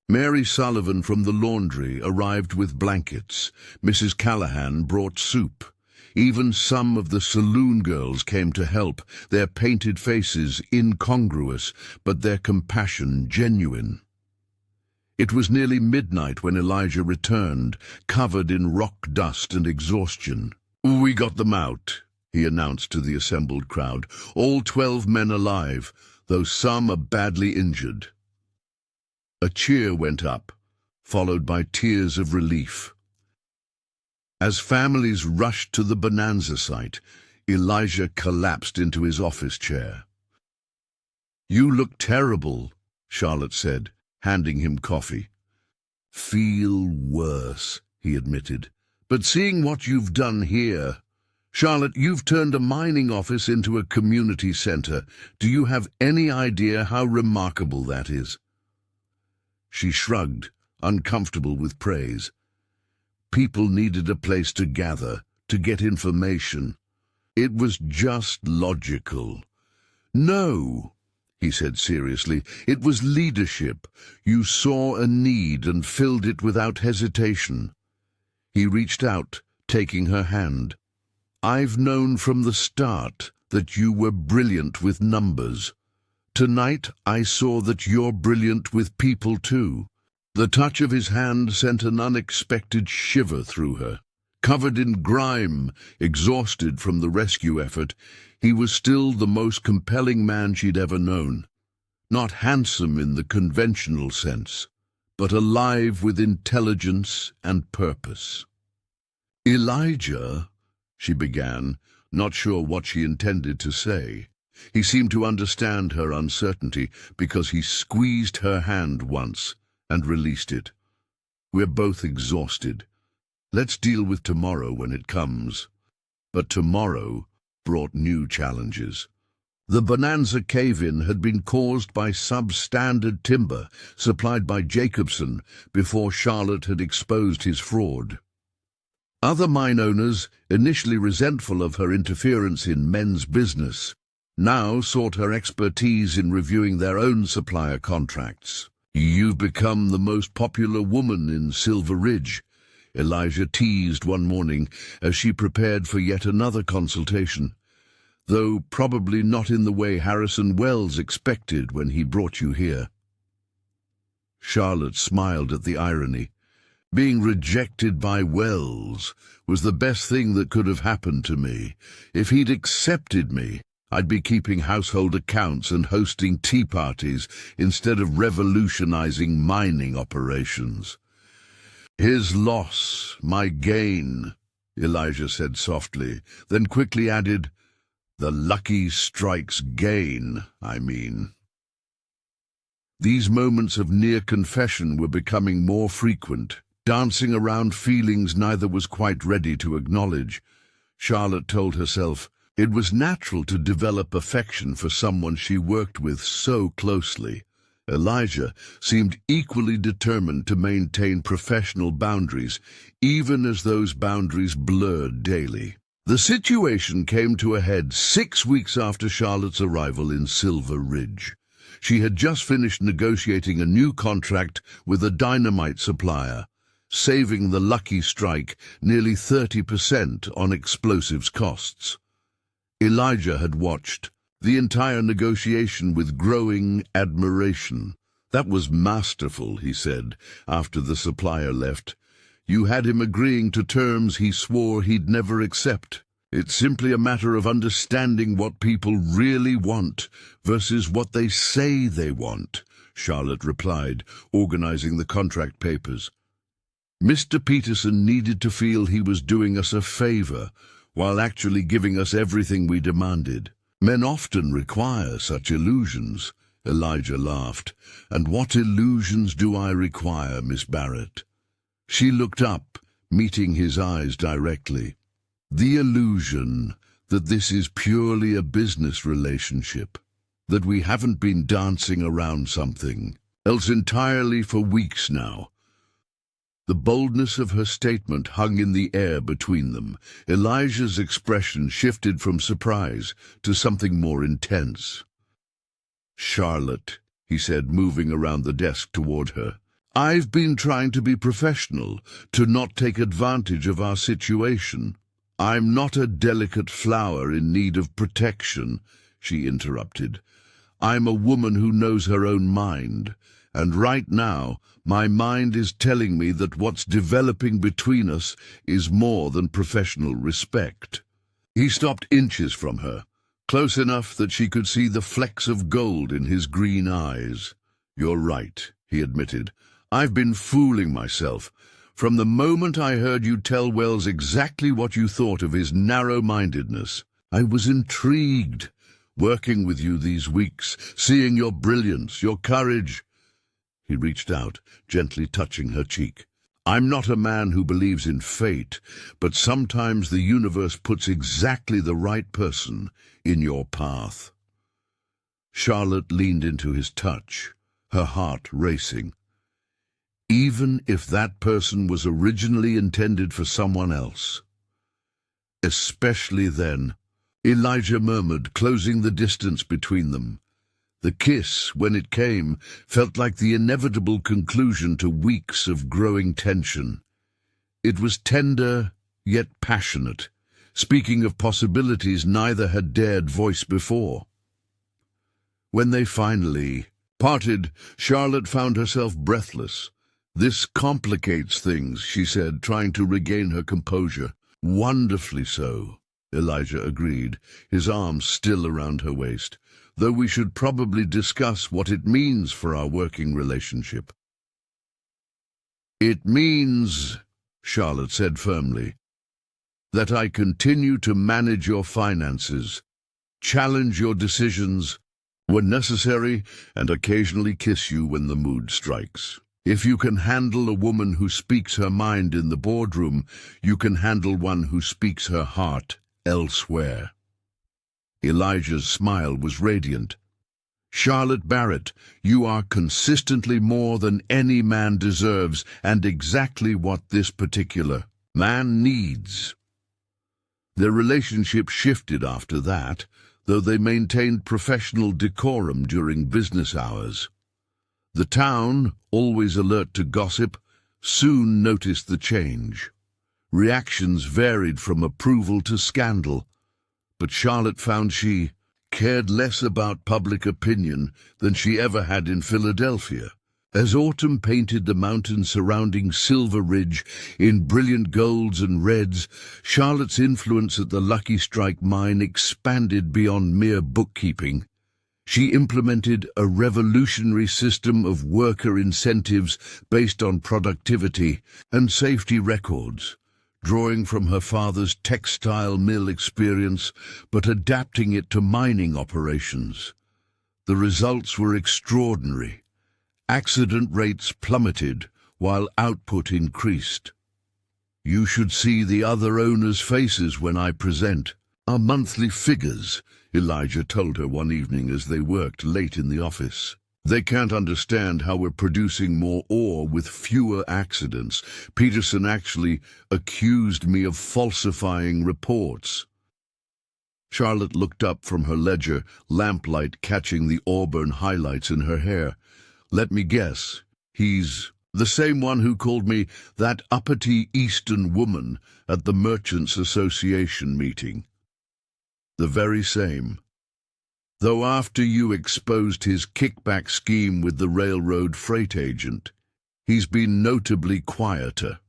Mary Sullivan from the laundry arrived with blankets. Mrs. Callahan brought soup. Even some of the saloon girls came to help, their painted faces incongruous, but their compassion genuine. It was nearly midnight when Elijah returned, covered in rock dust and exhaustion. "We got them out," he announced to the assembled crowd. "All 12 men alive, though some are badly injured." A cheer went up, followed by tears of relief. As families rushed to the Bonanza site, Elijah collapsed into his office chair. "You look terrible," Charlotte said, handing him coffee. "Feel worse," he admitted. "But seeing what you've done here..." "Charlotte, you've turned a mining office into a community center. Do you have any idea how remarkable that is?" She shrugged, uncomfortable with praise. People needed a place to gather, to get information. It was just logical. "No," he said seriously, "it was leadership. You saw a need and filled it without hesitation." He reached out, taking her hand. "I've known from the start that you were brilliant with numbers. Tonight I saw that you're brilliant with people too." The touch of his hand sent an unexpected shiver through her. Covered in grime, exhausted from the rescue effort, he was still the most compelling man she'd ever known. Not handsome in the conventional sense, but alive with intelligence and purpose. "Elijah," she began, not sure what she intended to say. He seemed to understand her uncertainty because he squeezed her hand once and released it. "We're both exhausted. Let's deal with tomorrow when it comes." But tomorrow brought new challenges. The Bonanza cave-in had been caused by substandard timber supplied by Jacobson before Charlotte had exposed his fraud. Other mine owners, initially resentful of her interference in men's business, now sought her expertise in reviewing their own supplier contracts. "You've become the most popular woman in Silver Ridge," Elijah teased one morning as she prepared for yet another consultation, "though probably not in the way Harrison Wells expected when he brought you here." Charlotte smiled at the irony. Being rejected by Wells was the best thing that could have happened to me. If he'd accepted me, I'd be keeping household accounts and hosting tea parties instead of revolutionizing mining operations. "His loss, my gain," Elijah said softly, then quickly added, "The lucky strike's gain, I mean." These moments of near confession were becoming more frequent, dancing around feelings neither was quite ready to acknowledge. Charlotte told herself it was natural to develop affection for someone she worked with so closely. Elijah seemed equally determined to maintain professional boundaries, even as those boundaries blurred daily. The situation came to a head 6 weeks after Charlotte's arrival in Silver Ridge. She had just finished negotiating a new contract with a dynamite supplier, saving the Lucky Strike nearly 30% on explosives costs. Elijah had watched the entire negotiation with growing admiration. "That was masterful," he said, after the supplier left. "You had him agreeing to terms he swore he'd never accept. It's simply a matter of understanding what people really want versus what they say they want," Charlotte replied, organizing the contract papers. "Mr. Peterson needed to feel he was doing us a favor while actually giving us everything we demanded. Men often require such illusions." Elijah laughed. "And what illusions do I require, Miss Barrett?" She looked up, meeting his eyes directly. "The illusion that this is purely a business relationship, that we haven't been dancing around something else entirely for weeks now." The boldness of her statement hung in the air between them. Elijah's expression shifted from surprise to something more intense. "Charlotte," he said, moving around the desk toward her, "I've been trying to be professional, to not take advantage of our situation." "I'm not a delicate flower in need of protection," she interrupted. "I'm a woman who knows her own mind, and right now my mind is telling me that what's developing between us is more than professional respect." He stopped inches from her, close enough that she could see the flecks of gold in his green eyes. "You're right," he admitted. "I've been fooling myself. From the moment I heard you tell Wells exactly what you thought of his narrow-mindedness, I was intrigued. Working with you these weeks, seeing your brilliance, your courage—" He reached out, gently touching her cheek. "I'm not a man who believes in fate, but sometimes the universe puts exactly the right person in your path." Charlotte leaned into his touch, her heart racing. Even if that person was originally intended for someone else. "Especially then," Elijah murmured, closing the distance between them. The kiss, when it came, felt like the inevitable conclusion to weeks of growing tension. It was tender, yet passionate, speaking of possibilities neither had dared voice before. When they finally parted, Charlotte found herself breathless. "This complicates things," she said, trying to regain her composure. "Wonderfully so," Elijah agreed, his arms still around her waist, "though we should probably discuss what it means for our working relationship." "It means," Charlotte said firmly, "that I continue to manage your finances, challenge your decisions when necessary, and occasionally kiss you when the mood strikes. If you can handle a woman who speaks her mind in the boardroom, you can handle one who speaks her heart elsewhere." Elijah's smile was radiant. "Charlotte Barrett, you are consistently more than any man deserves, and exactly what this particular man needs. Their relationship shifted after that, though they maintained professional decorum during business hours. The town, always alert to gossip, soon noticed the change. Reactions varied from approval to scandal, but Charlotte found she cared less about public opinion than she ever had in Philadelphia. As autumn painted the mountains surrounding Silver Ridge in brilliant golds and reds, Charlotte's influence at the Lucky Strike mine expanded beyond mere bookkeeping. She implemented a revolutionary system of worker incentives based on productivity and safety records, drawing from her father's textile mill experience but adapting it to mining operations. The results were extraordinary. Accident rates plummeted while output increased. "You should see the other owners' faces when I present our monthly figures," Elijah told her one evening as they worked late in the office. "They can't understand how we're producing more ore with fewer accidents. Peterson actually accused me of falsifying reports." Charlotte looked up from her ledger, lamplight catching the auburn highlights in her hair. "Let me guess, he's the same one who called me that uppity Eastern woman at the Merchants Association meeting." "The very same. Though after you exposed his kickback scheme with the railroad freight agent, he's been notably quieter."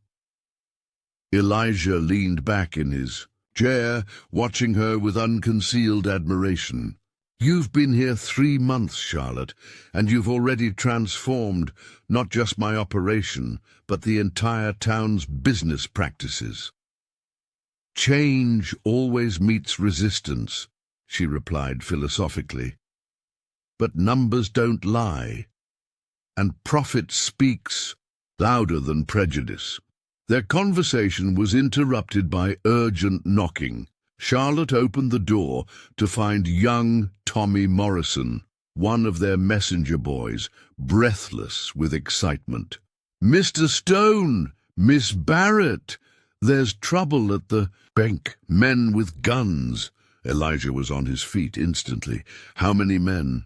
Elijah leaned back in his chair, watching her with unconcealed admiration. "You've been here 3 months, Charlotte, and you've already transformed not just my operation, but the entire town's business practices." "Change always meets resistance," she replied philosophically. "But numbers don't lie, and profit speaks louder than prejudice." Their conversation was interrupted by urgent knocking. Charlotte opened the door to find young Tommy Morrison, one of their messenger boys, breathless with excitement. "Mr. Stone! Miss Barrett! There's trouble at the bank. Men with guns." Elijah was on his feet instantly. "How many men?"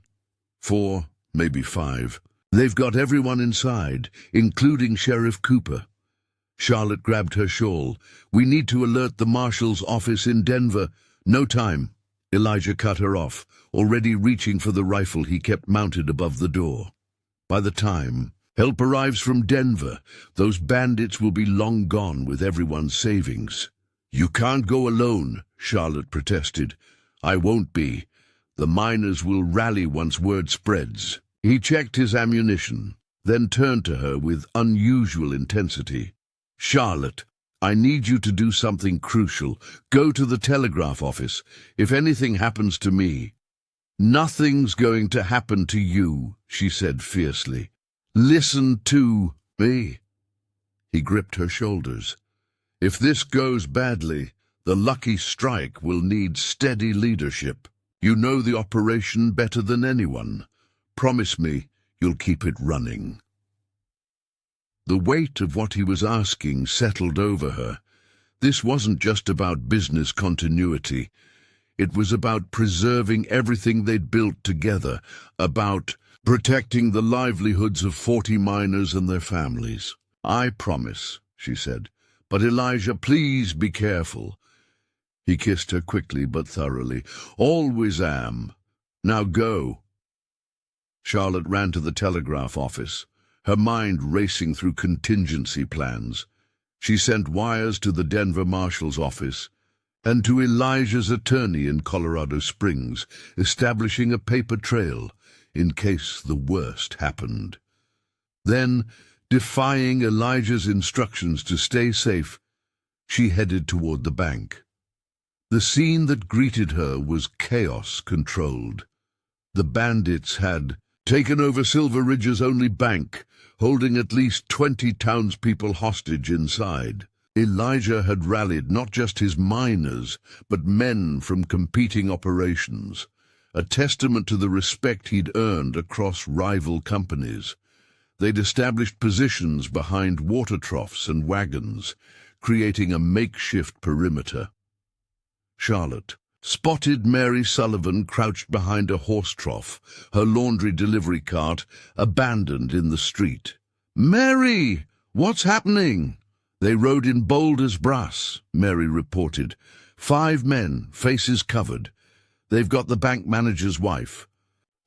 "4, maybe 5. They've got everyone inside, including Sheriff Cooper." Charlotte grabbed her shawl. "We need to alert the marshal's office in Denver." "No time." Elijah cut her off, already reaching for the rifle he kept mounted above the door. "By the time help arrives from Denver, those bandits will be long gone with everyone's savings." "You can't go alone," Charlotte protested. "I won't be. The miners will rally once word spreads." He checked his ammunition, then turned to her with unusual intensity. "Charlotte, I need you to do something crucial. Go to the telegraph office. If anything happens to me—" "Nothing's going to happen to you," she said fiercely. "Listen to me." He gripped her shoulders. "If this goes badly, the Lucky Strike will need steady leadership. You know the operation better than anyone. Promise me you'll keep it running." The weight of what he was asking settled over her. This wasn't just about business continuity. It was about preserving everything they'd built together, about protecting the livelihoods of 40 miners and their families. "I promise," she said. "But Elijah, please be careful." He kissed her quickly but thoroughly. "Always am. Now go." Charlotte ran to the telegraph office, her mind racing through contingency plans. She sent wires to the Denver marshal's office and to Elijah's attorney in Colorado Springs, establishing a paper trail in case the worst happened. Then, defying Elijah's instructions to stay safe, she headed toward the bank. The scene that greeted her was chaos-controlled. The bandits had taken over Silver Ridge's only bank, holding at least 20 townspeople hostage inside. Elijah had rallied not just his miners, but men from competing operations, a testament to the respect he'd earned across rival companies. They'd established positions behind water troughs and wagons, creating a makeshift perimeter. Charlotte spotted Mary Sullivan crouched behind a horse trough, her laundry delivery cart abandoned in the street. "Mary! What's happening?" "They rode in bold as brass," Mary reported. 5 men, faces covered. "They've got the bank manager's wife,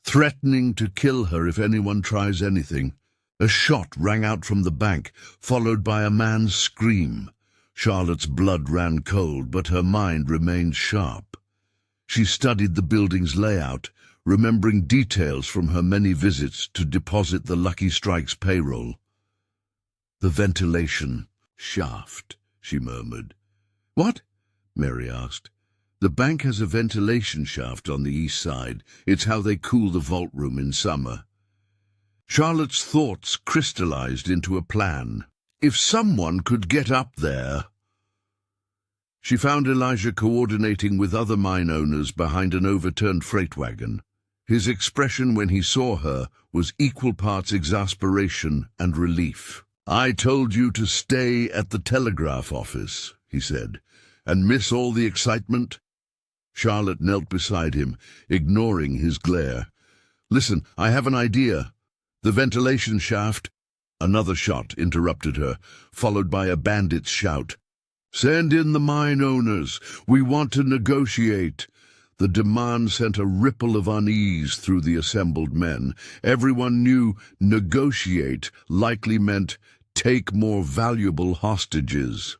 threatening to kill her if anyone tries anything." A shot rang out from the bank, followed by a man's scream. Charlotte's blood ran cold, but her mind remained sharp. She studied the building's layout, remembering details from her many visits to deposit the Lucky Strike's payroll. "The ventilation shaft," she murmured. "What?" Mary asked. "The bank has a ventilation shaft on the east side. It's how they cool the vault room in summer." Charlotte's thoughts crystallized into a plan. If someone could get up there. She found Elijah coordinating with other mine owners behind an overturned freight wagon. His expression when he saw her was equal parts exasperation and relief. "I told you to stay at the telegraph office," he said, "and miss all the excitement?" Charlotte knelt beside him, ignoring his glare. "Listen, I have an idea. The ventilation shaft—" Another shot interrupted her, followed by a bandit's shout. "Send in the mine owners. We want to negotiate." The demand sent a ripple of unease through the assembled men. Everyone knew negotiate likely meant take more valuable hostages.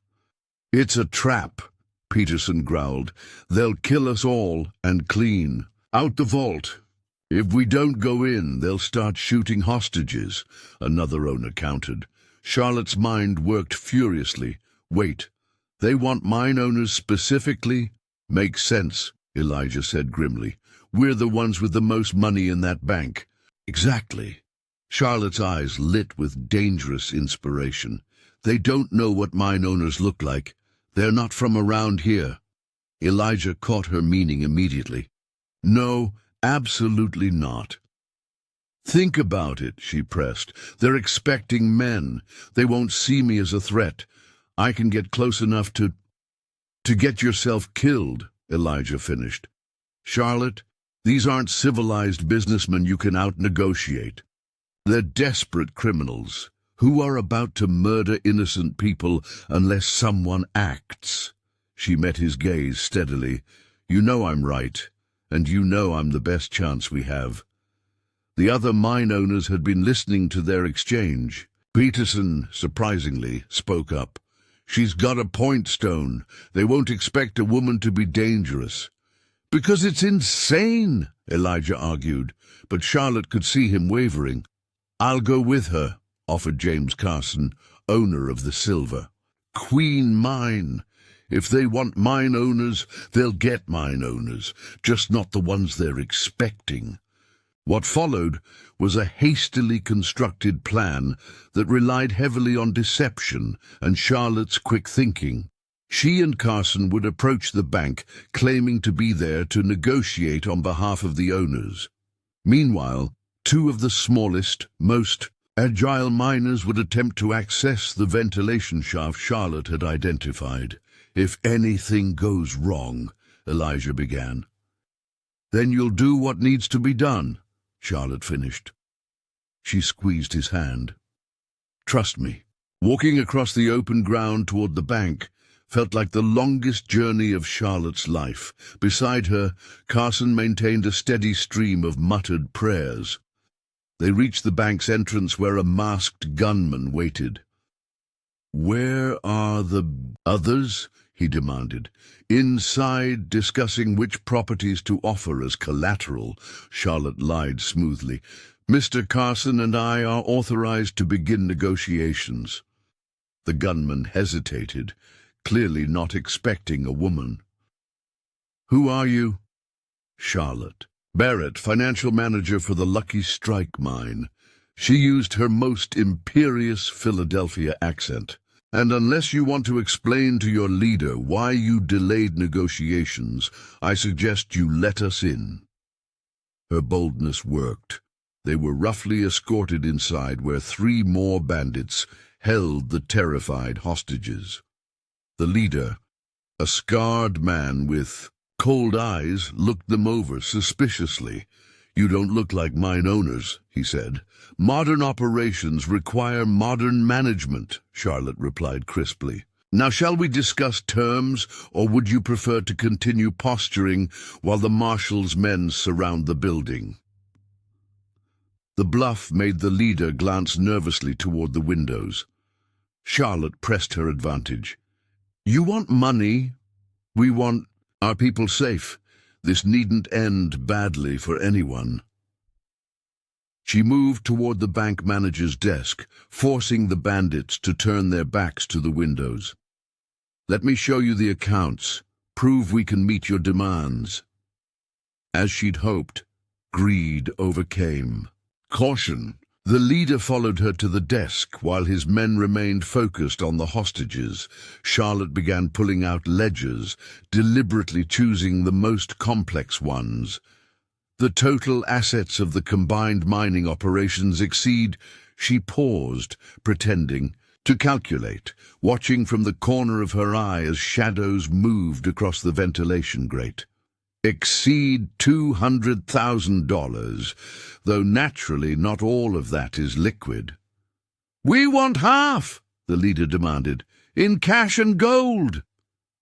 "It's a trap," Peterson growled. "They'll kill us all and clean. Out the vault. If we don't go in, they'll start shooting hostages," another owner countered. Charlotte's mind worked furiously. "Wait. They want mine owners specifically?" "Makes sense," Elijah said grimly. "We're the ones with the most money in that bank." "Exactly." Charlotte's eyes lit with dangerous inspiration. "They don't know what mine owners look like. They're not from around here." Elijah caught her meaning immediately. "No, absolutely not." "Think about it," she pressed. "They're expecting men. They won't see me as a threat. I can get close enough to get yourself killed," Elijah finished. "Charlotte, these aren't civilized businessmen you can out-negotiate. They're desperate criminals who are about to murder innocent people unless someone acts." She met his gaze steadily. "You know I'm right, and you know I'm the best chance we have." The other mine owners had been listening to their exchange. Peterson, surprisingly, spoke up. "She's got a point, Stone. They won't expect a woman to be dangerous." "Because it's insane," Elijah argued, but Charlotte could see him wavering. "I'll go with her," offered James Carson, owner of the Silver. "Queen Mine. If they want mine owners, they'll get mine owners, just not the ones they're expecting." What followed was a hastily constructed plan that relied heavily on deception and Charlotte's quick thinking. She and Carson would approach the bank, claiming to be there to negotiate on behalf of the owners. Meanwhile, 2 of the smallest, most agile miners would attempt to access the ventilation shaft Charlotte had identified. "If anything goes wrong," Elijah began. "Then you'll do what needs to be done," Charlotte finished. She squeezed his hand. "Trust me." Walking across the open ground toward the bank felt like the longest journey of Charlotte's life. Beside her, Carson maintained a steady stream of muttered prayers. They reached the bank's entrance where a masked gunman waited. "Where are the others?" he demanded. "Inside, discussing which properties to offer as collateral," Charlotte lied smoothly. "Mr. Carson and I are authorized to begin negotiations." The gunman hesitated, clearly not expecting a woman. "Who are you?" "Charlotte Barrett, financial manager for the Lucky Strike mine." She used her most imperious Philadelphia accent. "And unless you want to explain to your leader why you delayed negotiations, I suggest you let us in." Her boldness worked. They were roughly escorted inside where 3 more bandits held the terrified hostages. The leader, a scarred man with cold eyes, looked them over suspiciously. "You don't look like mine owners," he said. "Modern operations require modern management," Charlotte replied crisply. "Now shall we discuss terms, or would you prefer to continue posturing while the marshal's men surround the building?" The bluff made the leader glance nervously toward the windows. Charlotte pressed her advantage. "You want money. We want our people safe. This needn't end badly for anyone." She moved toward the bank manager's desk, forcing the bandits to turn their backs to the windows. "Let me show you the accounts. Prove we can meet your demands." As she'd hoped, greed overcame. Caution! The leader followed her to the desk while his men remained focused on the hostages. Charlotte began pulling out ledgers, deliberately choosing the most complex ones. The total assets of the combined mining operations exceed. She paused, pretending to calculate, watching from the corner of her eye as shadows moved across the ventilation grate. Exceed $200,000, though naturally not all of that is liquid. "We want half," the leader demanded, "in cash and gold."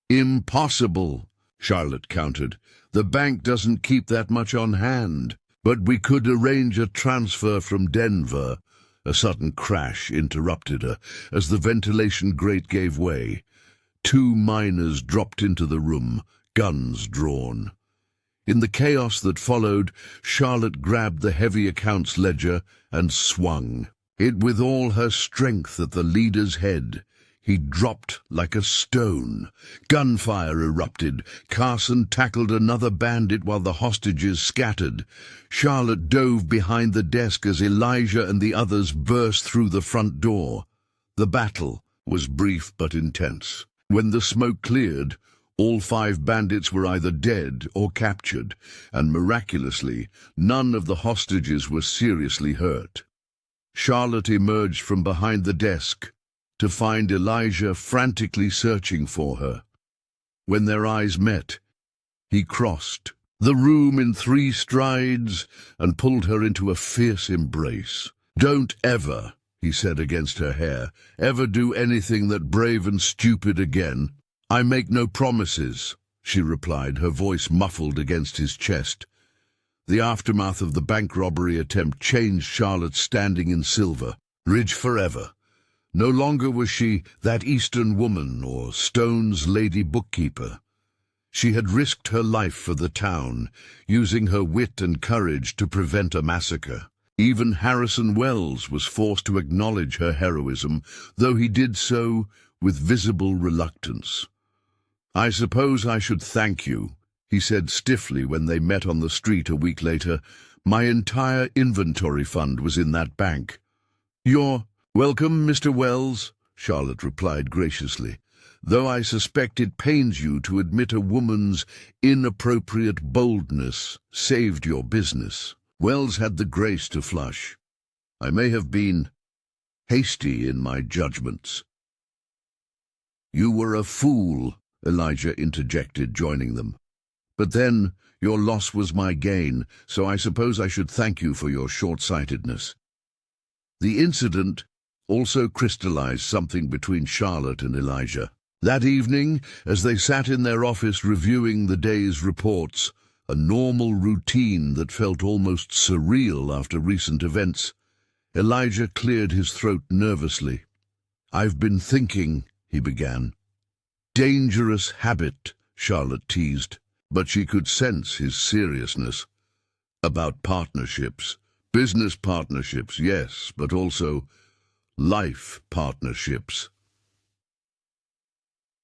"Impossible," Charlotte countered. "The bank doesn't keep that much on hand, but we could arrange a transfer from Denver." A sudden crash interrupted her as the ventilation grate gave way. Two miners dropped into the room, guns drawn. In the chaos that followed, Charlotte grabbed the heavy accounts ledger and swung it with all her strength at the leader's head. He dropped like a stone. Gunfire erupted. Carson tackled another bandit while the hostages scattered. Charlotte dove behind the desk as Elijah and the others burst through the front door. The battle was brief but intense. When the smoke cleared, all 5 bandits were either dead or captured, and miraculously, none of the hostages were seriously hurt. Charlotte emerged from behind the desk to find Elijah frantically searching for her. When their eyes met, he crossed the room in 3 strides and pulled her into a fierce embrace. "Don't ever," he said against her hair, "ever do anything that brave and stupid again." "I make no promises," she replied, her voice muffled against his chest. The aftermath of the bank robbery attempt changed Charlotte's standing in Silver Ridge forever. No longer was she that Eastern woman or Stone's lady bookkeeper. She had risked her life for the town, using her wit and courage to prevent a massacre. Even Harrison Wells was forced to acknowledge her heroism, though he did so with visible reluctance. "I suppose I should thank you," he said stiffly when they met on the street a week later. "My entire inventory fund was in that bank." "You're welcome, Mr. Wells," Charlotte replied graciously, "though I suspect it pains you to admit a woman's inappropriate boldness saved your business." Wells had the grace to flush. "I may have been hasty in my judgments." "You were a fool," Elijah interjected, joining them. "But then, your loss was my gain, so I suppose I should thank you for your short-sightedness." The incident also crystallized something between Charlotte and Elijah. That evening, as they sat in their office reviewing the day's reports, a normal routine that felt almost surreal after recent events, Elijah cleared his throat nervously. "I've been thinking," he began. "Dangerous habit," Charlotte teased, but she could sense his seriousness. "About partnerships. Business partnerships, yes, but also life partnerships."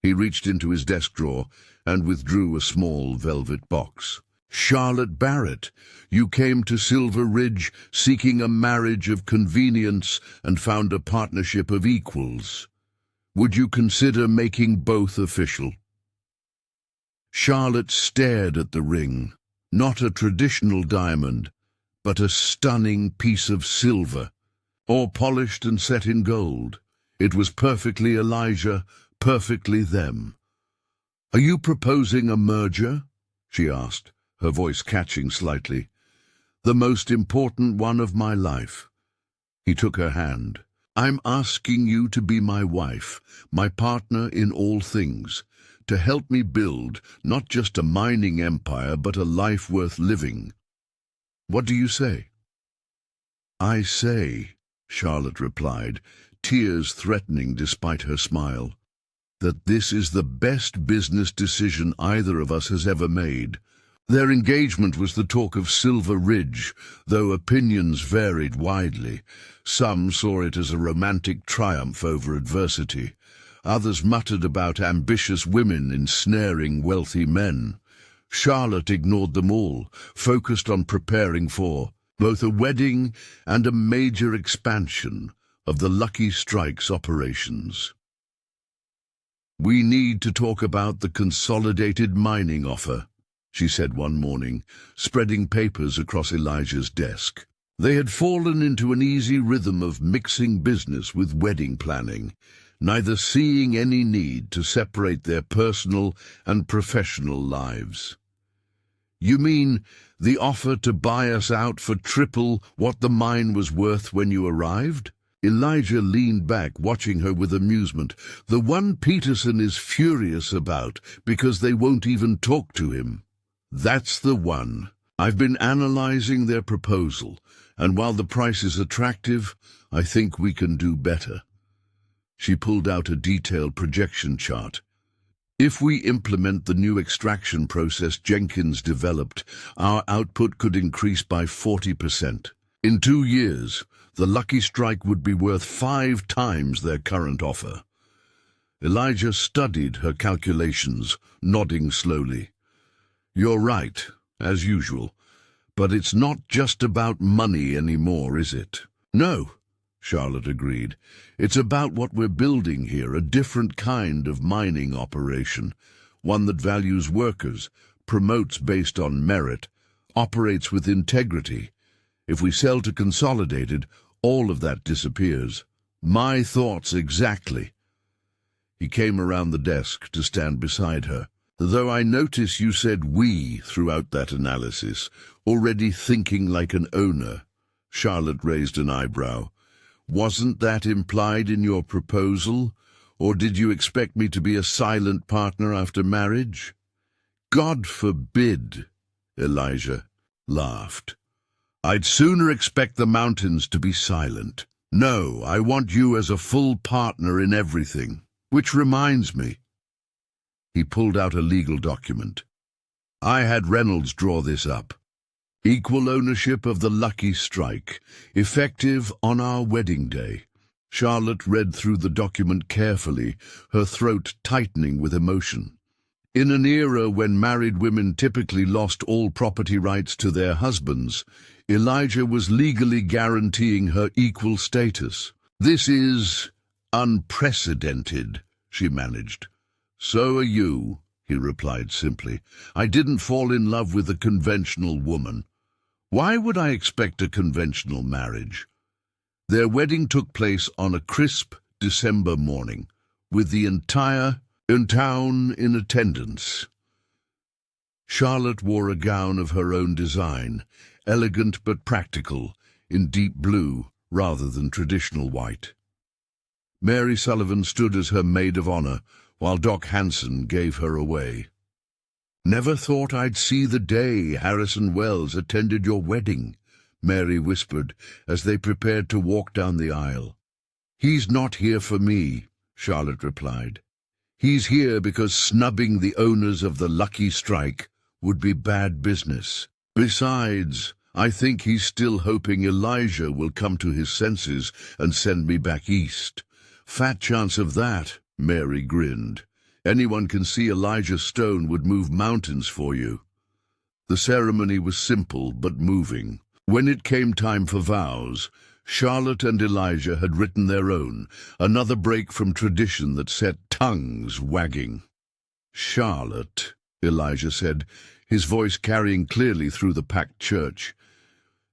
He reached into his desk drawer and withdrew a small velvet box. "Charlotte Barrett, you came to Silver Ridge seeking a marriage of convenience and found a partnership of equals. Would you consider making both official?" Charlotte stared at the ring, not a traditional diamond, but a stunning piece of silver, all polished and set in gold. It was perfectly Elijah, perfectly them. "Are you proposing a merger?" she asked, her voice catching slightly. "The most important one of my life." He took her hand. "I'm asking you to be my wife, my partner in all things, to help me build not just a mining empire, but a life worth living. What do you say?" "I say," Charlotte replied, tears threatening despite her smile, "that this is the best business decision either of us has ever made." Their engagement was the talk of Silver Ridge, though opinions varied widely. Some saw it as a romantic triumph over adversity. Others muttered about ambitious women ensnaring wealthy men. Charlotte ignored them all, focused on preparing for both a wedding and a major expansion of the Lucky Strike's operations. "We need to talk about the consolidated mining offer," she said one morning, spreading papers across Elijah's desk. They had fallen into an easy rhythm of mixing business with wedding planning, neither seeing any need to separate their personal and professional lives. "You mean the offer to buy us out for triple what the mine was worth when you arrived?" Elijah leaned back, watching her with amusement. "The one Peterson is furious about because they won't even talk to him." "That's the one. I've been analyzing their proposal, and while the price is attractive, I think we can do better." She pulled out a detailed projection chart. "If we implement the new extraction process Jenkins developed, our output could increase by 40%. In 2 years, the Lucky Strike would be worth 5 times their current offer." Elijah studied her calculations, nodding slowly. "You're right, as usual. But it's not just about money anymore, is it?" "No," Charlotte agreed. "It's about what we're building here, a different kind of mining operation, one that values workers, promotes based on merit, operates with integrity. If we sell to Consolidated, all of that disappears." "My thoughts exactly." He came around the desk to stand beside her. "Though I notice you said we throughout that analysis, already thinking like an owner." Charlotte raised an eyebrow. "Wasn't that implied in your proposal, or did you expect me to be a silent partner after marriage?" "God forbid," Elijah laughed. "I'd sooner expect the mountains to be silent. No, I want you as a full partner in everything. Which reminds me." He pulled out a legal document. "I had Reynolds draw this up. Equal ownership of the Lucky Strike, effective on our wedding day." Charlotte read through the document carefully, her throat tightening with emotion. In an era when married women typically lost all property rights to their husbands, Elijah was legally guaranteeing her equal status. "This is unprecedented," she managed. "So are you," he replied simply. "I didn't fall in love with a conventional woman. Why would I expect a conventional marriage?" Their wedding took place on a crisp December morning, with the entire town in attendance. Charlotte wore a gown of her own design, elegant but practical, in deep blue rather than traditional white. Mary Sullivan stood as her maid of honor, while Doc Hanson gave her away. "Never thought I'd see the day Harrison Wells attended your wedding," Mary whispered as they prepared to walk down the aisle. "He's not here for me," Charlotte replied. "He's here because snubbing the owners of the Lucky Strike would be bad business. Besides, I think he's still hoping Elijah will come to his senses and send me back east." "Fat chance of that," Mary grinned. "Anyone can see Elijah Stone would move mountains for you." The ceremony was simple but moving. When it came time for vows, Charlotte and Elijah had written their own, another break from tradition that set tongues wagging. "Charlotte," Elijah said, his voice carrying clearly through the packed church,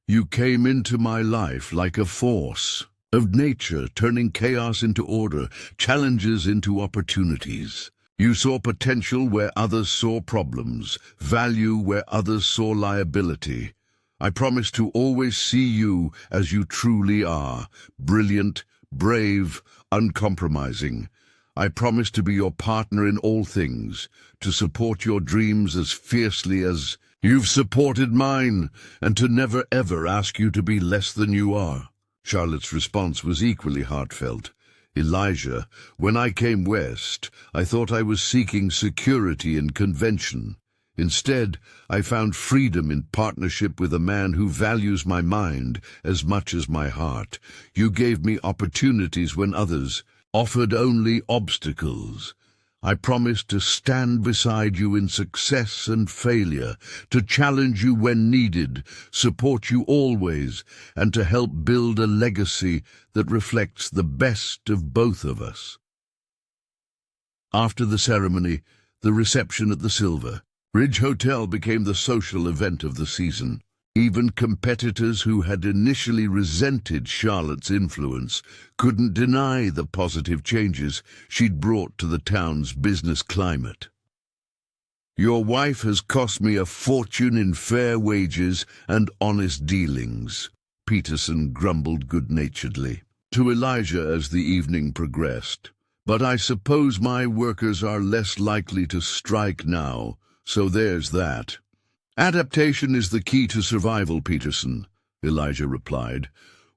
"you came into my life like a force. of nature, turning chaos into order, challenges into opportunities. You saw potential where others saw problems, value where others saw liability. I promise to always see you as you truly are, brilliant, brave, uncompromising. I promise to be your partner in all things, to support your dreams as fiercely as you've supported mine, and to never ever ask you to be less than you are. Charlotte's response was equally heartfelt. Elijah, when I came west, I thought I was seeking security and convention. Instead, I found freedom in partnership with a man who values my mind as much as my heart. You gave me opportunities when others offered only obstacles. I promise to stand beside you in success and failure, to challenge you when needed, support you always, and to help build a legacy that reflects the best of both of us. After the ceremony, the reception at the Silver Ridge Hotel became the social event of the season. Even competitors who had initially resented Charlotte's influence couldn't deny the positive changes she'd brought to the town's business climate. Your wife has cost me a fortune in fair wages and honest dealings, Peterson grumbled good-naturedly to Elijah as the evening progressed. But I suppose my workers are less likely to strike now, so there's that. Adaptation is the key to survival, Peterson, Elijah replied,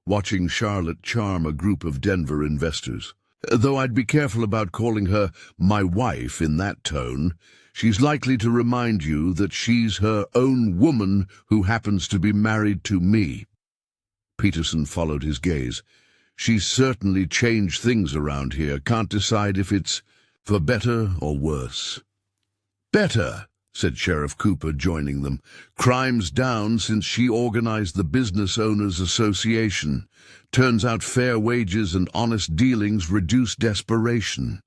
watching Charlotte charm a group of Denver investors. Though I'd be careful about calling her my wife in that tone. She's likely to remind you that she's her own woman who happens to be married to me. Peterson followed his gaze. She's certainly changed things around here. Can't decide if it's for better or worse. Better, said Sheriff Cooper, joining them. Crime's down since she organized the Business Owners Association. Turns out fair wages and honest dealings reduce desperation.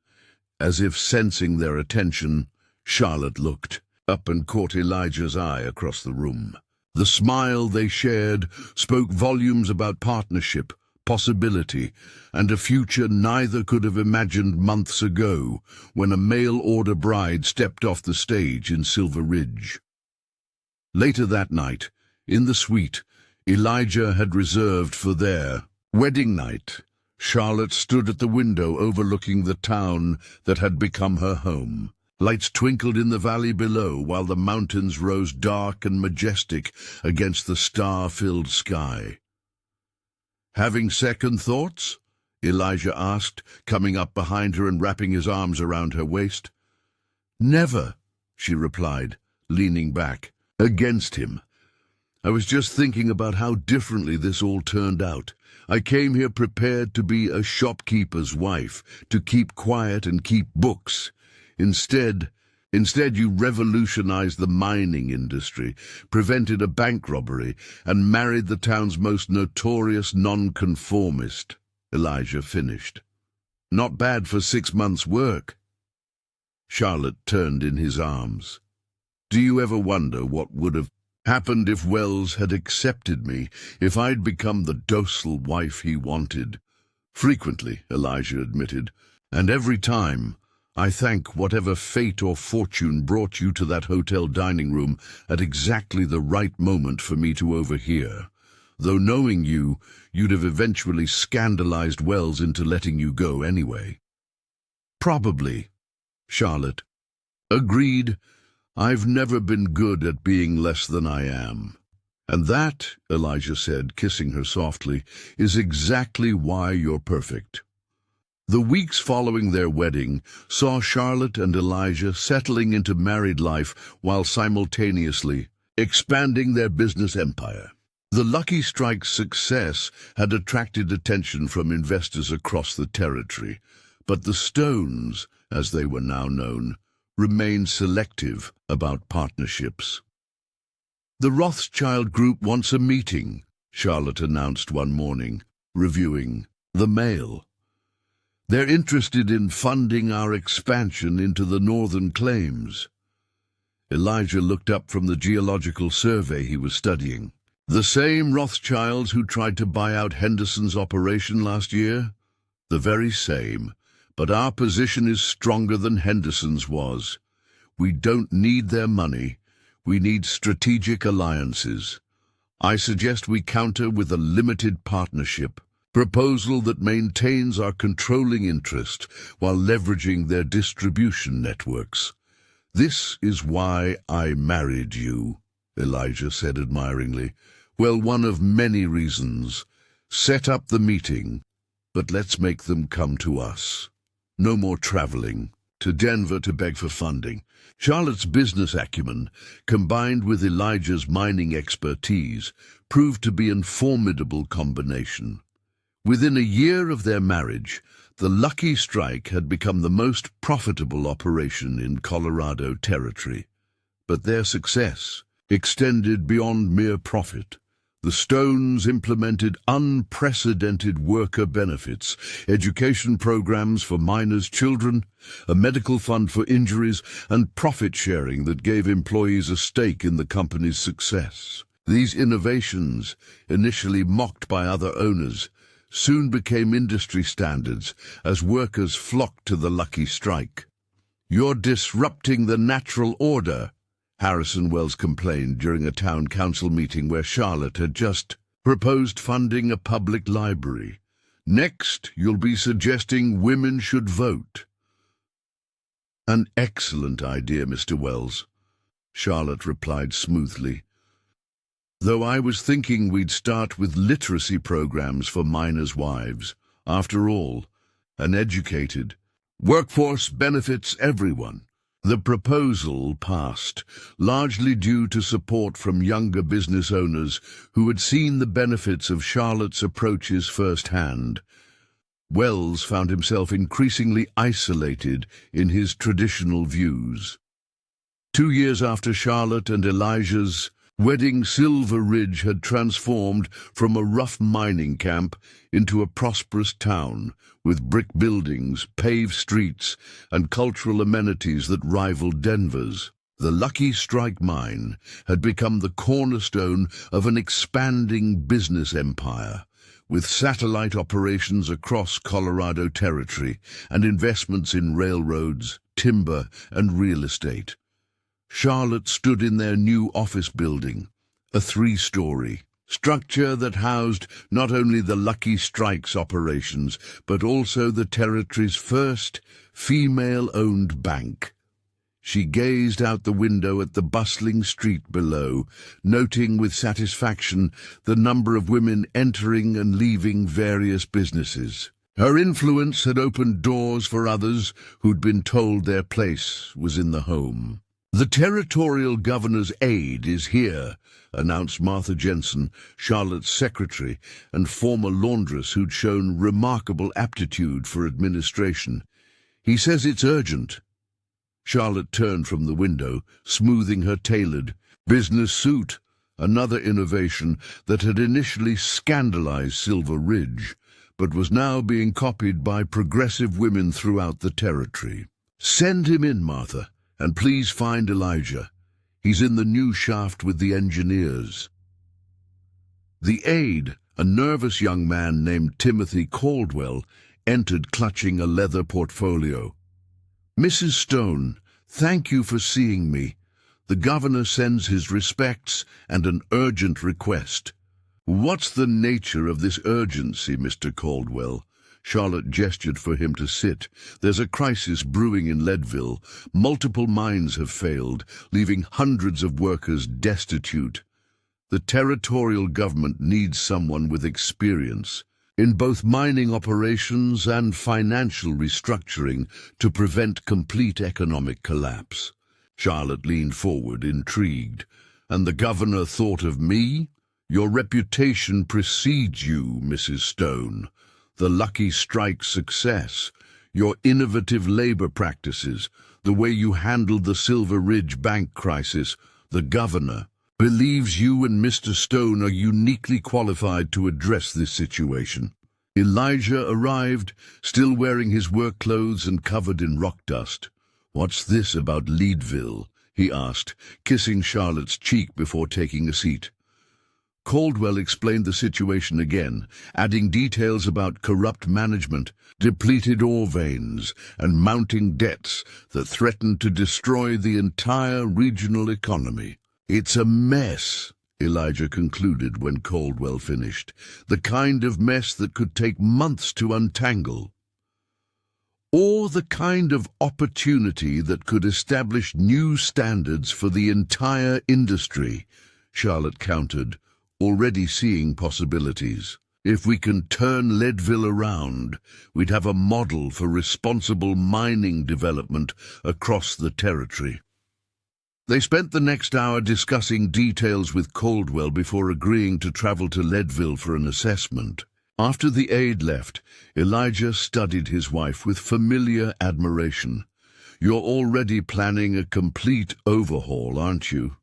As if sensing their attention, Charlotte looked up and caught Elijah's eye across the room. The smile they shared spoke volumes about partnership, possibility, and a future neither could have imagined months ago when a mail-order bride stepped off the stage in Silver Ridge. Later that night, in the suite Elijah had reserved for their wedding night, Charlotte stood at the window overlooking the town that had become her home. Lights twinkled in the valley below while the mountains rose dark and majestic against the star-filled sky. Having second thoughts? Elijah asked, coming up behind her and wrapping his arms around her waist. Never, she replied, leaning back against him. I was just thinking about how differently this all turned out. I came here prepared to be a shopkeeper's wife, to keep quiet and keep books. Instead, you revolutionized the mining industry, prevented a bank robbery, and married the town's most notorious nonconformist, Elijah finished. Not bad for 6 months' work. Charlotte turned in his arms. Do you ever wonder what would have happened if Wells had accepted me, if I'd become the docile wife he wanted? Frequently, Elijah admitted, and every time I thank whatever fate or fortune brought you to that hotel dining room at exactly the right moment for me to overhear. Though knowing you, you'd have eventually scandalized Wells into letting you go anyway. Probably, Charlotte. Agreed. I've never been good at being less than I am. And that, Elijah said, kissing her softly, is exactly why you're perfect. The weeks following their wedding saw Charlotte and Elijah settling into married life while simultaneously expanding their business empire. The Lucky Strike's success had attracted attention from investors across the territory, but the Stones, as they were now known, remained selective about partnerships. The Rothschild Group wants a meeting, Charlotte announced one morning, reviewing the mail. They're interested in funding our expansion into the northern claims. Elijah looked up from the geological survey he was studying. The same Rothschilds who tried to buy out Henderson's operation last year? The very same. But our position is stronger than Henderson's was. We don't need their money. We need strategic alliances. I suggest we counter with a limited partnership proposal that maintains our controlling interest while leveraging their distribution networks. This is why I married you, Elijah said admiringly. Well, one of many reasons. Set up the meeting, but let's make them come to us. No more traveling to Denver to beg for funding. Charlotte's business acumen, combined with Elijah's mining expertise, proved to be a formidable combination. Within a year of their marriage, the Lucky Strike had become the most profitable operation in Colorado Territory. But their success extended beyond mere profit. The Stones implemented unprecedented worker benefits, education programs for miners' children, a medical fund for injuries, and profit sharing that gave employees a stake in the company's success. These innovations, initially mocked by other owners, soon became industry standards as workers flocked to the Lucky Strike. "You're disrupting the natural order," Harrison Wells complained during a town council meeting where Charlotte had just proposed funding a public library. "Next, you'll be suggesting women should vote." "An excellent idea, Mr. Wells," Charlotte replied smoothly. "Though I was thinking we'd start with literacy programs for miners' wives. After all, an educated workforce benefits everyone." The proposal passed, largely due to support from younger business owners who had seen the benefits of Charlotte's approaches firsthand. Wells found himself increasingly isolated in his traditional views. 2 years after Charlotte and Elijah's wedding, Silver Ridge had transformed from a rough mining camp into a prosperous town, with brick buildings, paved streets, and cultural amenities that rivaled Denver's. The Lucky Strike mine had become the cornerstone of an expanding business empire, with satellite operations across Colorado Territory and investments in railroads, timber, and real estate. Charlotte stood in their new office building, a 3-story structure that housed not only the Lucky Strike's operations, but also the territory's first female-owned bank. She gazed out the window at the bustling street below, noting with satisfaction the number of women entering and leaving various businesses. Her influence had opened doors for others who'd been told their place was in the home. "The territorial governor's aide is here," announced Martha Jensen, Charlotte's secretary and former laundress who'd shown remarkable aptitude for administration. "He says it's urgent." Charlotte turned from the window, smoothing her tailored business suit, another innovation that had initially scandalized Silver Ridge, but was now being copied by progressive women throughout the territory. "Send him in, Martha. And please find Elijah. He's in the new shaft with the engineers." The aide, a nervous young man named Timothy Caldwell, entered clutching a leather portfolio. "Mrs. Stone, thank you for seeing me. The governor sends his respects and an urgent request." "What's the nature of this urgency, Mr. Caldwell?" Charlotte gestured for him to sit. "There's a crisis brewing in Leadville. Multiple mines have failed, leaving hundreds of workers destitute. The territorial government needs someone with experience in both mining operations and financial restructuring to prevent complete economic collapse." Charlotte leaned forward, intrigued. "And the governor thought of me? Your reputation precedes you, Mrs. Stone. The Lucky Strike success, your innovative labor practices, the way you handled the Silver Ridge bank crisis. The governor believes you and Mr. Stone are uniquely qualified to address this situation." Elijah arrived, still wearing his work clothes and covered in rock dust. "What's this about Leadville?" he asked, kissing Charlotte's cheek before taking a seat. Caldwell explained the situation again, adding details about corrupt management, depleted ore veins, and mounting debts that threatened to destroy the entire regional economy. "It's a mess," Elijah concluded when Caldwell finished, "the kind of mess that could take months to untangle. Or the kind of opportunity that could establish new standards for the entire industry," Charlotte countered, already seeing possibilities. "If we can turn Leadville around, we'd have a model for responsible mining development across the territory." They spent the next hour discussing details with Caldwell before agreeing to travel to Leadville for an assessment. After the aide left, Elijah studied his wife with familiar admiration. "You're already planning a complete overhaul, aren't you?"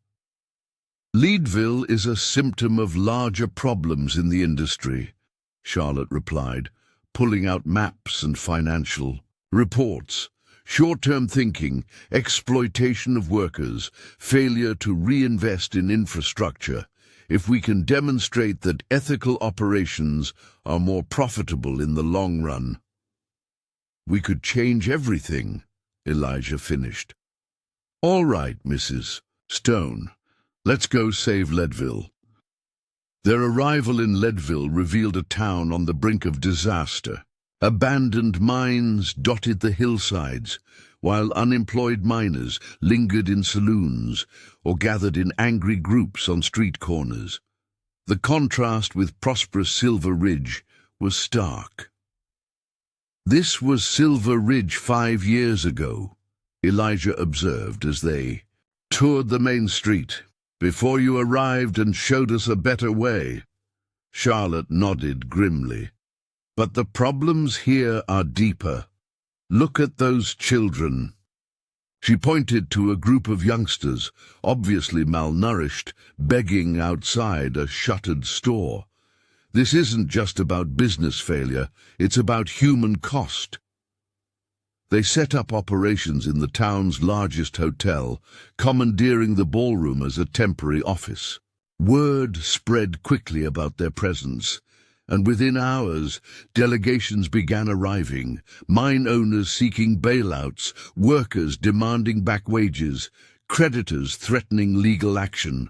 "Leadville is a symptom of larger problems in the industry," Charlotte replied, pulling out maps and financial reports. "Short-term thinking, exploitation of workers, failure to reinvest in infrastructure. If we can demonstrate that ethical operations are more profitable in the long run, we could change everything," Elijah finished. "All right, Mrs. Stone, let's go save Leadville." Their arrival in Leadville revealed a town on the brink of disaster. Abandoned mines dotted the hillsides, while unemployed miners lingered in saloons or gathered in angry groups on street corners. The contrast with prosperous Silver Ridge was stark. "This was Silver Ridge 5 years ago," Elijah observed as they toured the main street. "Before you arrived and showed us a better way." Charlotte nodded grimly. "But the problems here are deeper. Look at those children." She pointed to a group of youngsters, obviously malnourished, begging outside a shuttered store. "This isn't just about business failure, it's about human cost." They set up operations in the town's largest hotel, commandeering the ballroom as a temporary office. Word spread quickly about their presence, and within hours, delegations began arriving, mine owners seeking bailouts, workers demanding back wages, creditors threatening legal action.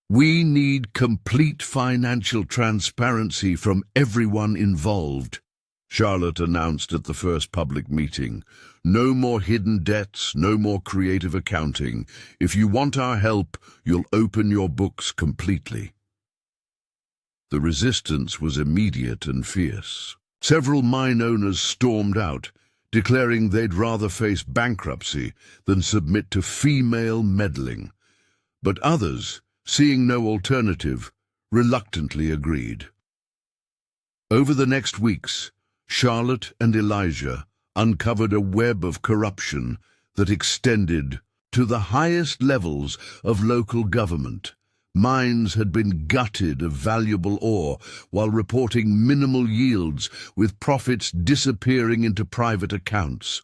"We need complete financial transparency from everyone involved," Charlotte announced at the first public meeting. "No more hidden debts, no more creative accounting. If you want our help, you'll open your books completely." The resistance was immediate and fierce. Several mine owners stormed out, declaring they'd rather face bankruptcy than submit to female meddling. But others, seeing no alternative, reluctantly agreed. Over the next weeks, Charlotte and Elijah uncovered a web of corruption that extended to the highest levels of local government. Mines had been gutted of valuable ore while reporting minimal yields, with profits disappearing into private accounts.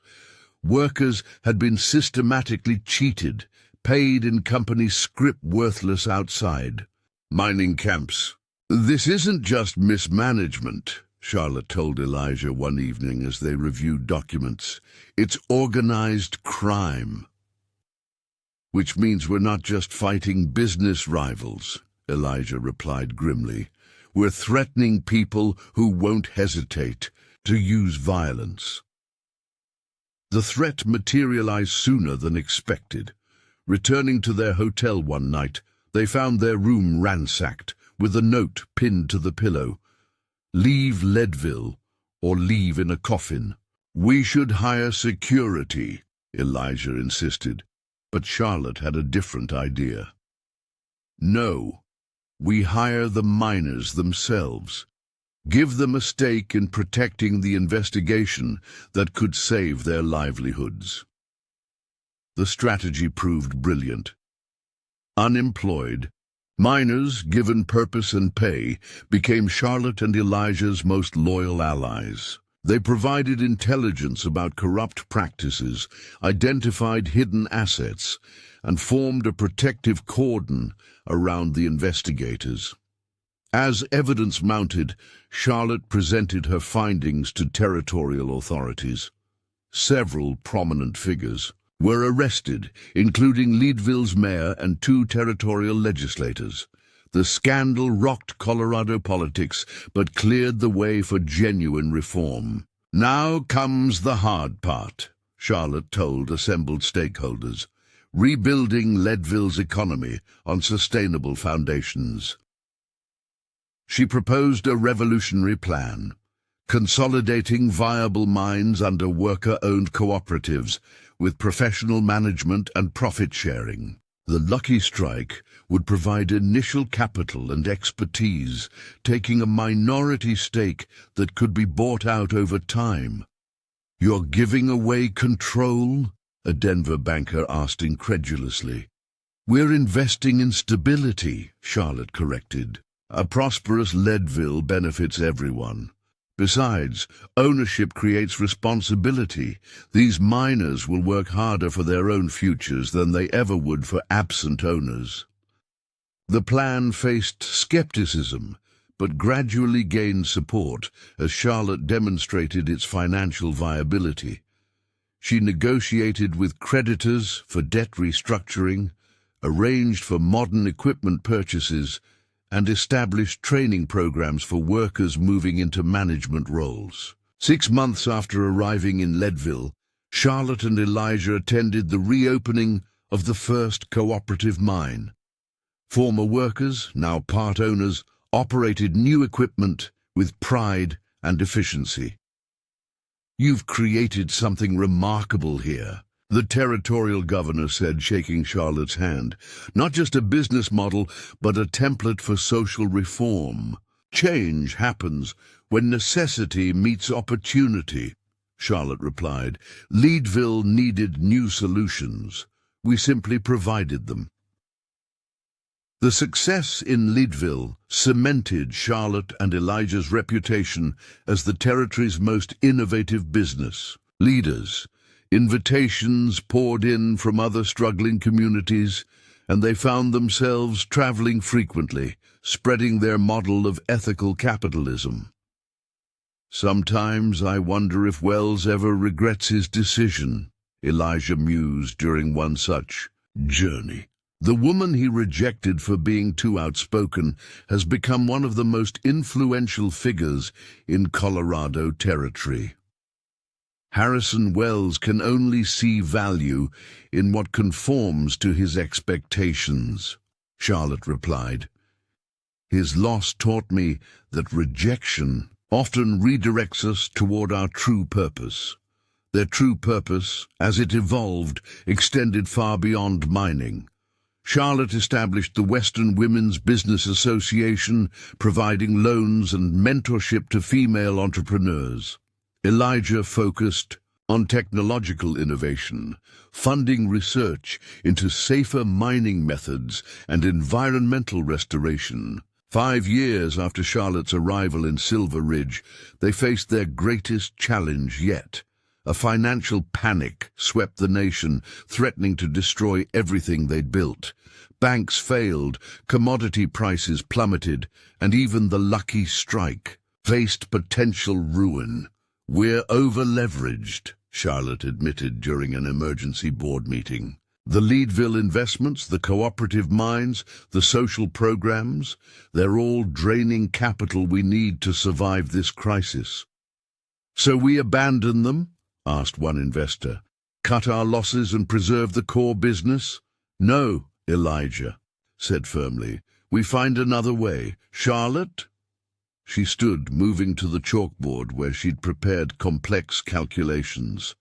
Workers had been systematically cheated, paid in company scrip worthless outside. Mining camps. "This isn't just mismanagement," Charlotte told Elijah one evening as they reviewed documents. "It's organized crime." "Which means we're not just fighting business rivals," Elijah replied grimly. "We're threatening people who won't hesitate to use violence." The threat materialized sooner than expected. Returning to their hotel one night, they found their room ransacked, with a note pinned to the pillow. "Leave Leadville, or leave in a coffin." "We should hire security," Elijah insisted, but Charlotte had a different idea. "No, we hire the miners themselves. Give them a stake in protecting the investigation that could save their livelihoods." The strategy proved brilliant. Unemployed, miners, given purpose and pay, became Charlotte and Elijah's most loyal allies. They provided intelligence about corrupt practices, identified hidden assets, and formed a protective cordon around the investigators. As evidence mounted, Charlotte presented her findings to territorial authorities. Several prominent figures were arrested, including Leadville's mayor and 2 territorial legislators. The scandal rocked Colorado politics, but cleared the way for genuine reform. "Now comes the hard part," Charlotte told assembled stakeholders, rebuilding Leadville's economy on sustainable foundations. She proposed a revolutionary plan, consolidating viable mines under worker-owned cooperatives with professional management and profit sharing. The Lucky Strike would provide initial capital and expertise, taking a minority stake that could be bought out over time. "You're giving away control?" a Denver banker asked incredulously. "We're investing in stability," Charlotte corrected. "A prosperous Leadville benefits everyone. Besides, ownership creates responsibility. These miners will work harder for their own futures than they ever would for absent owners." The plan faced skepticism, but gradually gained support as Charlotte demonstrated its financial viability. She negotiated with creditors for debt restructuring, arranged for modern equipment purchases, and established training programs for workers moving into management roles. 6 months after arriving in Leadville, Charlotte and Elijah attended the reopening of the first cooperative mine. Former workers, now part owners, operated new equipment with pride and efficiency. "You've created something remarkable here," the territorial governor said, shaking Charlotte's hand. "Not just a business model, but a template for social reform. Change happens when necessity meets opportunity," Charlotte replied. "Leadville needed new solutions. We simply provided them." The success in Leadville cemented Charlotte and Elijah's reputation as the territory's most innovative business leaders. Invitations poured in from other struggling communities, and they found themselves traveling frequently, spreading their model of ethical capitalism. "Sometimes I wonder if Wells ever regrets his decision," Elijah mused during one such journey. The woman he rejected for being too outspoken has become one of the most influential figures in Colorado territory. Harrison Wells can only see value in what conforms to his expectations, Charlotte replied. "His loss taught me that rejection often redirects us toward our true purpose. Their true purpose, as it evolved, extended far beyond mining. Charlotte established the Western Women's Business Association, providing loans and mentorship to female entrepreneurs. Elijah focused on technological innovation, funding research into safer mining methods and environmental restoration. 5 years after Charlotte's arrival in Silver Ridge, they faced their greatest challenge yet. A financial panic swept the nation, threatening to destroy everything they'd built. Banks failed, commodity prices plummeted, and even the Lucky Strike faced potential ruin. "We're over-leveraged," Charlotte admitted during an emergency board meeting. "The Leadville investments, the cooperative mines, the social programs, they're all draining capital we need to survive this crisis." "So we abandon them?" asked one investor. "Cut our losses and preserve the core business?" "No," Elijah said firmly. "We find another way. Charlotte?" She stood, moving to the chalkboard where she'd prepared complex calculations.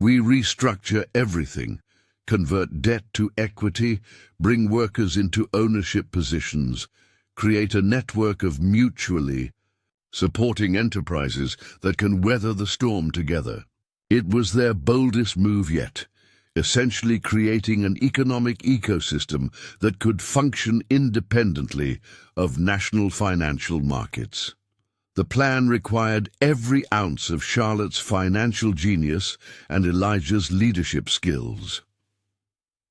"We restructure everything, convert debt to equity, bring workers into ownership positions, create a network of mutually supporting enterprises that can weather the storm together." It was their boldest move yet, essentially creating an economic ecosystem that could function independently of national financial markets. The plan required every ounce of Charlotte's financial genius and Elijah's leadership skills.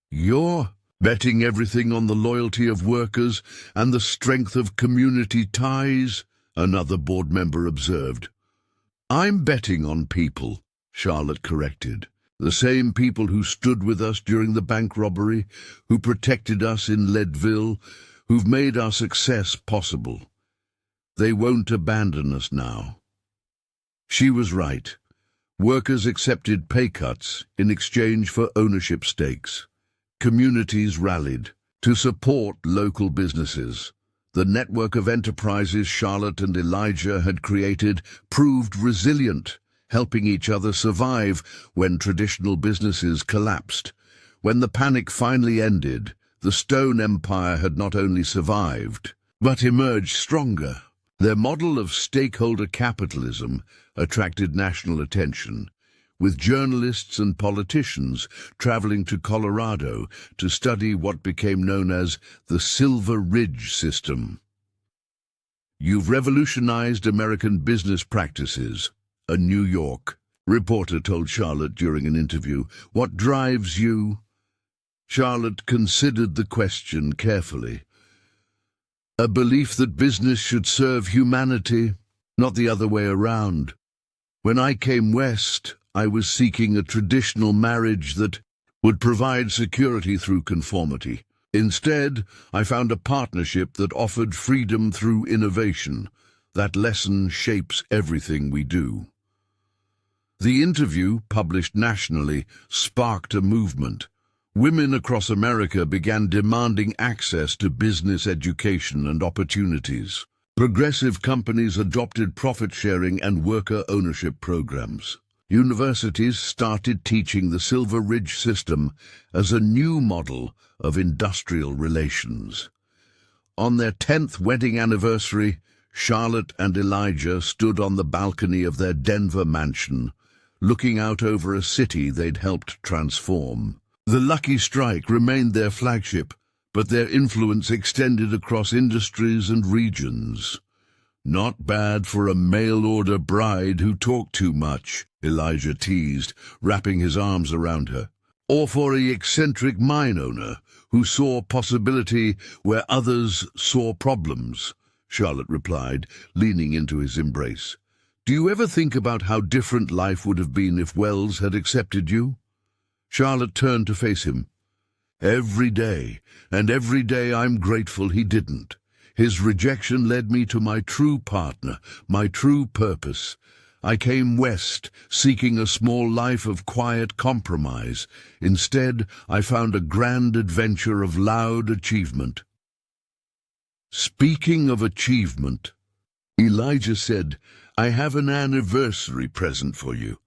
You're betting everything on the loyalty of workers and the strength of community ties, another board member observed. I'm betting on people, Charlotte corrected. The same people who stood with us during the bank robbery, who protected us in Leadville, who've made our success possible. They won't abandon us now. She was right. Workers accepted pay cuts in exchange for ownership stakes. Communities rallied to support local businesses. The network of enterprises Charlotte and Elijah had created proved resilient, helping each other survive when traditional businesses collapsed. When the panic finally ended, the Stone Empire had not only survived, but emerged stronger. Their model of stakeholder capitalism attracted national attention, with journalists and politicians traveling to Colorado to study what became known as the Silver Ridge System. You've revolutionized American business practices, a New York reporter told Charlotte during an interview. What drives you? Charlotte considered the question carefully. A belief that business should serve humanity, not the other way around. When I came west, I was seeking a traditional marriage that would provide security through conformity. Instead, I found a partnership that offered freedom through innovation. That lesson shapes everything we do. The interview, published nationally, sparked a movement. Women across America began demanding access to business education and opportunities. Progressive companies adopted profit-sharing and worker ownership programs. Universities started teaching the Silver Ridge system as a new model of industrial relations. On their 10th wedding anniversary, Charlotte and Elijah stood on the balcony of their Denver mansion, looking out over a city they'd helped transform. The Lucky Strike remained their flagship, but their influence extended across industries and regions. Not bad for a mail-order bride who talked too much, Elijah teased, wrapping his arms around her. Or for an eccentric mine owner who saw possibility where others saw problems, Charlotte replied, leaning into his embrace. Do you ever think about how different life would have been if Wells had accepted you? Charlotte turned to face him. Every day, and every day I'm grateful he didn't. His rejection led me to my true partner, my true purpose. I came west, seeking a small life of quiet compromise. Instead, I found a grand adventure of loud achievement. Speaking of achievement, Elijah said, I have an anniversary present for you.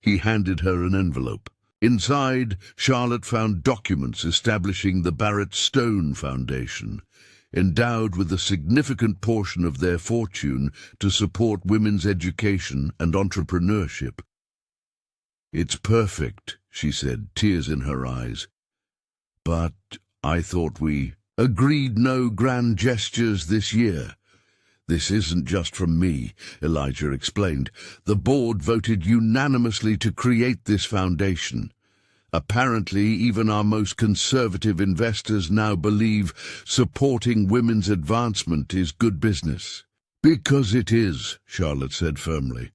He handed her an envelope. Inside, Charlotte found documents establishing the Barrett Stone Foundation, endowed with a significant portion of their fortune to support women's education and entrepreneurship. It's perfect, she said, tears in her eyes. But I thought we agreed no grand gestures this year. This isn't just from me, Elijah explained. The board voted unanimously to create this foundation. Apparently, even our most conservative investors now believe supporting women's advancement is good business. Because it is, Charlotte said firmly.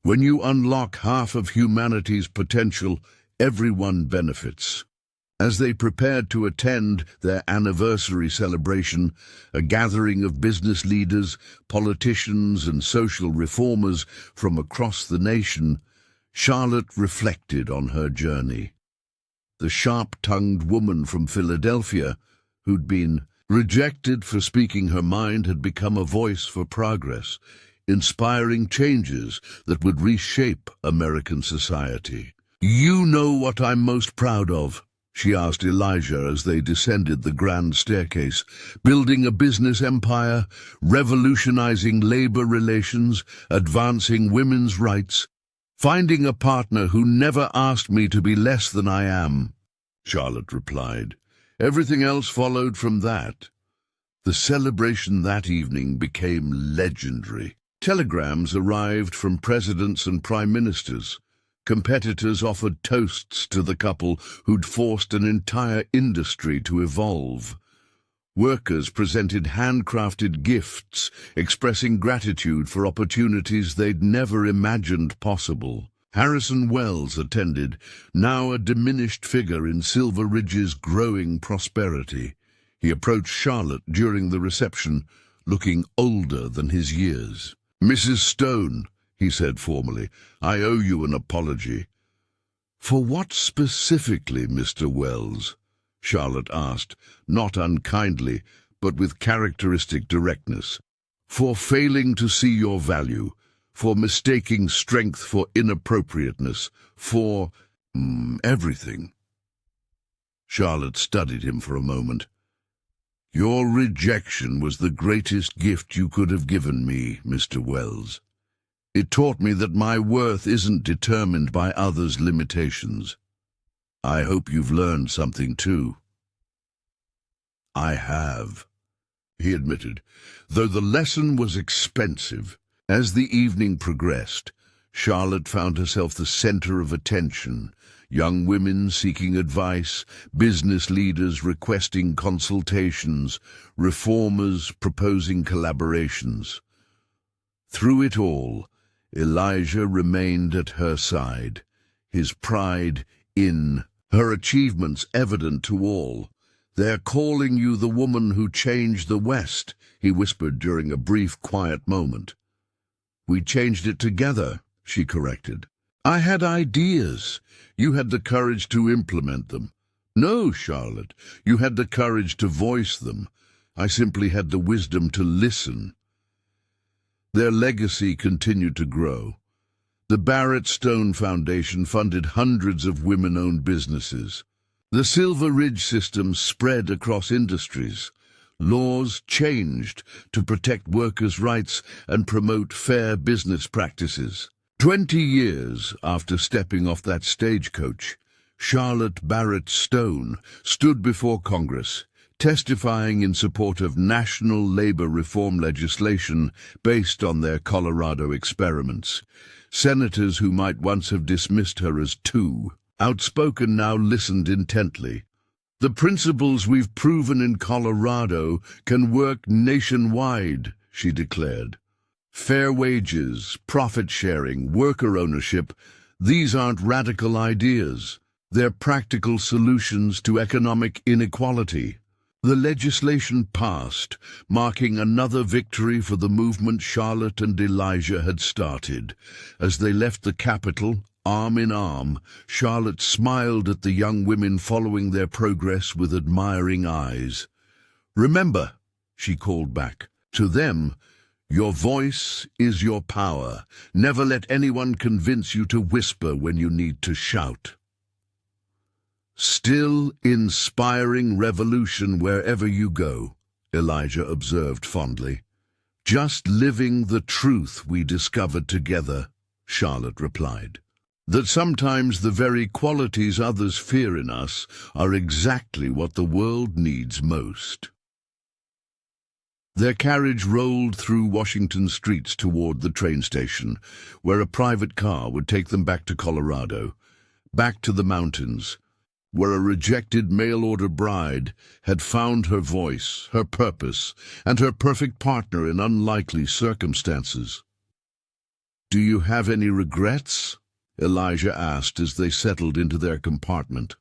When you unlock half of humanity's potential, everyone benefits. As they prepared to attend their anniversary celebration, a gathering of business leaders, politicians, and social reformers from across the nation, Charlotte reflected on her journey. The sharp-tongued woman from Philadelphia, who'd been rejected for speaking her mind, had become a voice for progress, inspiring changes that would reshape American society. You know what I'm most proud of? She asked Elijah as they descended the grand staircase. Building a business empire, revolutionizing labor relations, advancing women's rights, finding a partner who never asked me to be less than I am, Charlotte replied. Everything else followed from that. The celebration that evening became legendary. Telegrams arrived from presidents and prime ministers. Competitors offered toasts to the couple who'd forced an entire industry to evolve. Workers presented handcrafted gifts, expressing gratitude for opportunities they'd never imagined possible. Harrison Wells attended, now a diminished figure in Silver Ridge's growing prosperity. He approached Charlotte during the reception, looking older than his years. "Mrs. Stone," he said formally, "I owe you an apology." "For what specifically, Mr. Wells?" Charlotte asked, not unkindly, but with characteristic directness. "For failing to see your value, for mistaking strength for inappropriateness, for everything." Charlotte studied him for a moment. "Your rejection was the greatest gift you could have given me, Mr. Wells. It taught me that my worth isn't determined by others' limitations. I hope you've learned something too." "I have," he admitted, though the lesson was expensive. As the evening progressed, Charlotte found herself the center of attention. Young women seeking advice, business leaders requesting consultations, reformers proposing collaborations. Through it all, Elijah remained at her side, his pride in her achievements evident to all. "They're calling you the woman who changed the West," he whispered during a brief, quiet moment. "We changed it together," she corrected. "I had ideas. You had the courage to implement them." "No, Charlotte, you had the courage to voice them. I simply had the wisdom to listen." Their legacy continued to grow. The Barrett Stone Foundation funded hundreds of women-owned businesses. The Silver Ridge system spread across industries. Laws changed to protect workers' rights and promote fair business practices. 20 years after stepping off that stagecoach, Charlotte Barrett Stone stood before Congress, testifying in support of national labor reform legislation based on their Colorado experiments. Senators who might once have dismissed her as too outspoken now listened intently. "The principles we've proven in Colorado can work nationwide," she declared. "Fair wages, profit sharing, worker ownership, these aren't radical ideas. They're practical solutions to economic inequality." The legislation passed, marking another victory for the movement Charlotte and Elijah had started. As they left the Capitol, arm in arm, Charlotte smiled at the young women following their progress with admiring eyes. "Remember," she called back, to them, "your voice is your power. Never let anyone convince you to whisper when you need to shout." "Still inspiring revolution wherever you go," Elijah observed fondly. "Just living the truth we discovered together," Charlotte replied. "That sometimes the very qualities others fear in us are exactly what the world needs most." Their carriage rolled through Washington streets toward the train station, where a private car would take them back to Colorado, back to the mountains, where a rejected mail-order bride had found her voice, her purpose, and her perfect partner in unlikely circumstances. "Do you have any regrets?" Elijah asked as they settled into their compartment.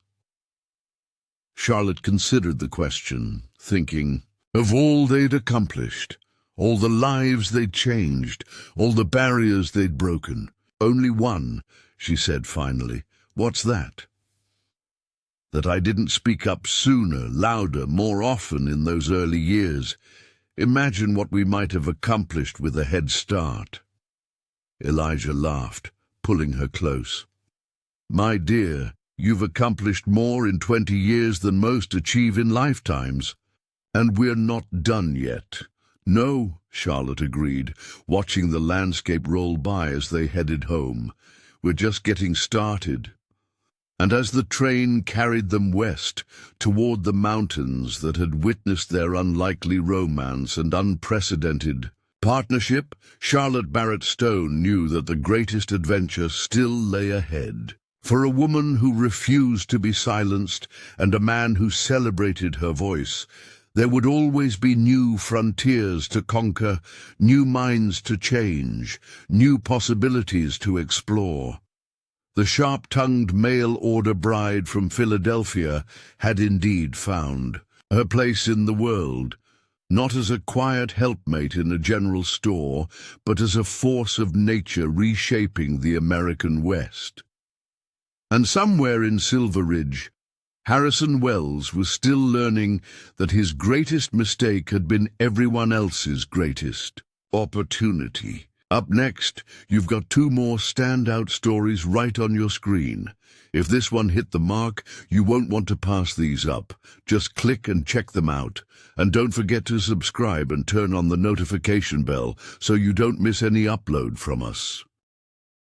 Charlotte considered the question, thinking of all they'd accomplished, all the lives they'd changed, all the barriers they'd broken. "Only one," she said finally. "What's that?" "That I didn't speak up sooner, louder, more often in those early years. Imagine what we might have accomplished with a head start." Elijah laughed, pulling her close. "My dear, you've accomplished more in 20 years than most achieve in lifetimes. And we're not done yet." "No," Charlotte agreed, watching the landscape roll by as they headed home. "We're just getting started." And as the train carried them west, toward the mountains that had witnessed their unlikely romance and unprecedented partnership, Charlotte Barrett Stone knew that the greatest adventure still lay ahead. For a woman who refused to be silenced and a man who celebrated her voice, there would always be new frontiers to conquer, new minds to change, new possibilities to explore. The sharp-tongued mail-order bride from Philadelphia had indeed found her place in the world, not as a quiet helpmate in a general store, but as a force of nature reshaping the American West. And somewhere in Silver Ridge, Harrison Wells was still learning that his greatest mistake had been everyone else's greatest opportunity. Up next, you've got two more standout stories right on your screen. If this one hit the mark, you won't want to pass these up. Just click and check them out. And don't forget to subscribe and turn on the notification bell so you don't miss any upload from us.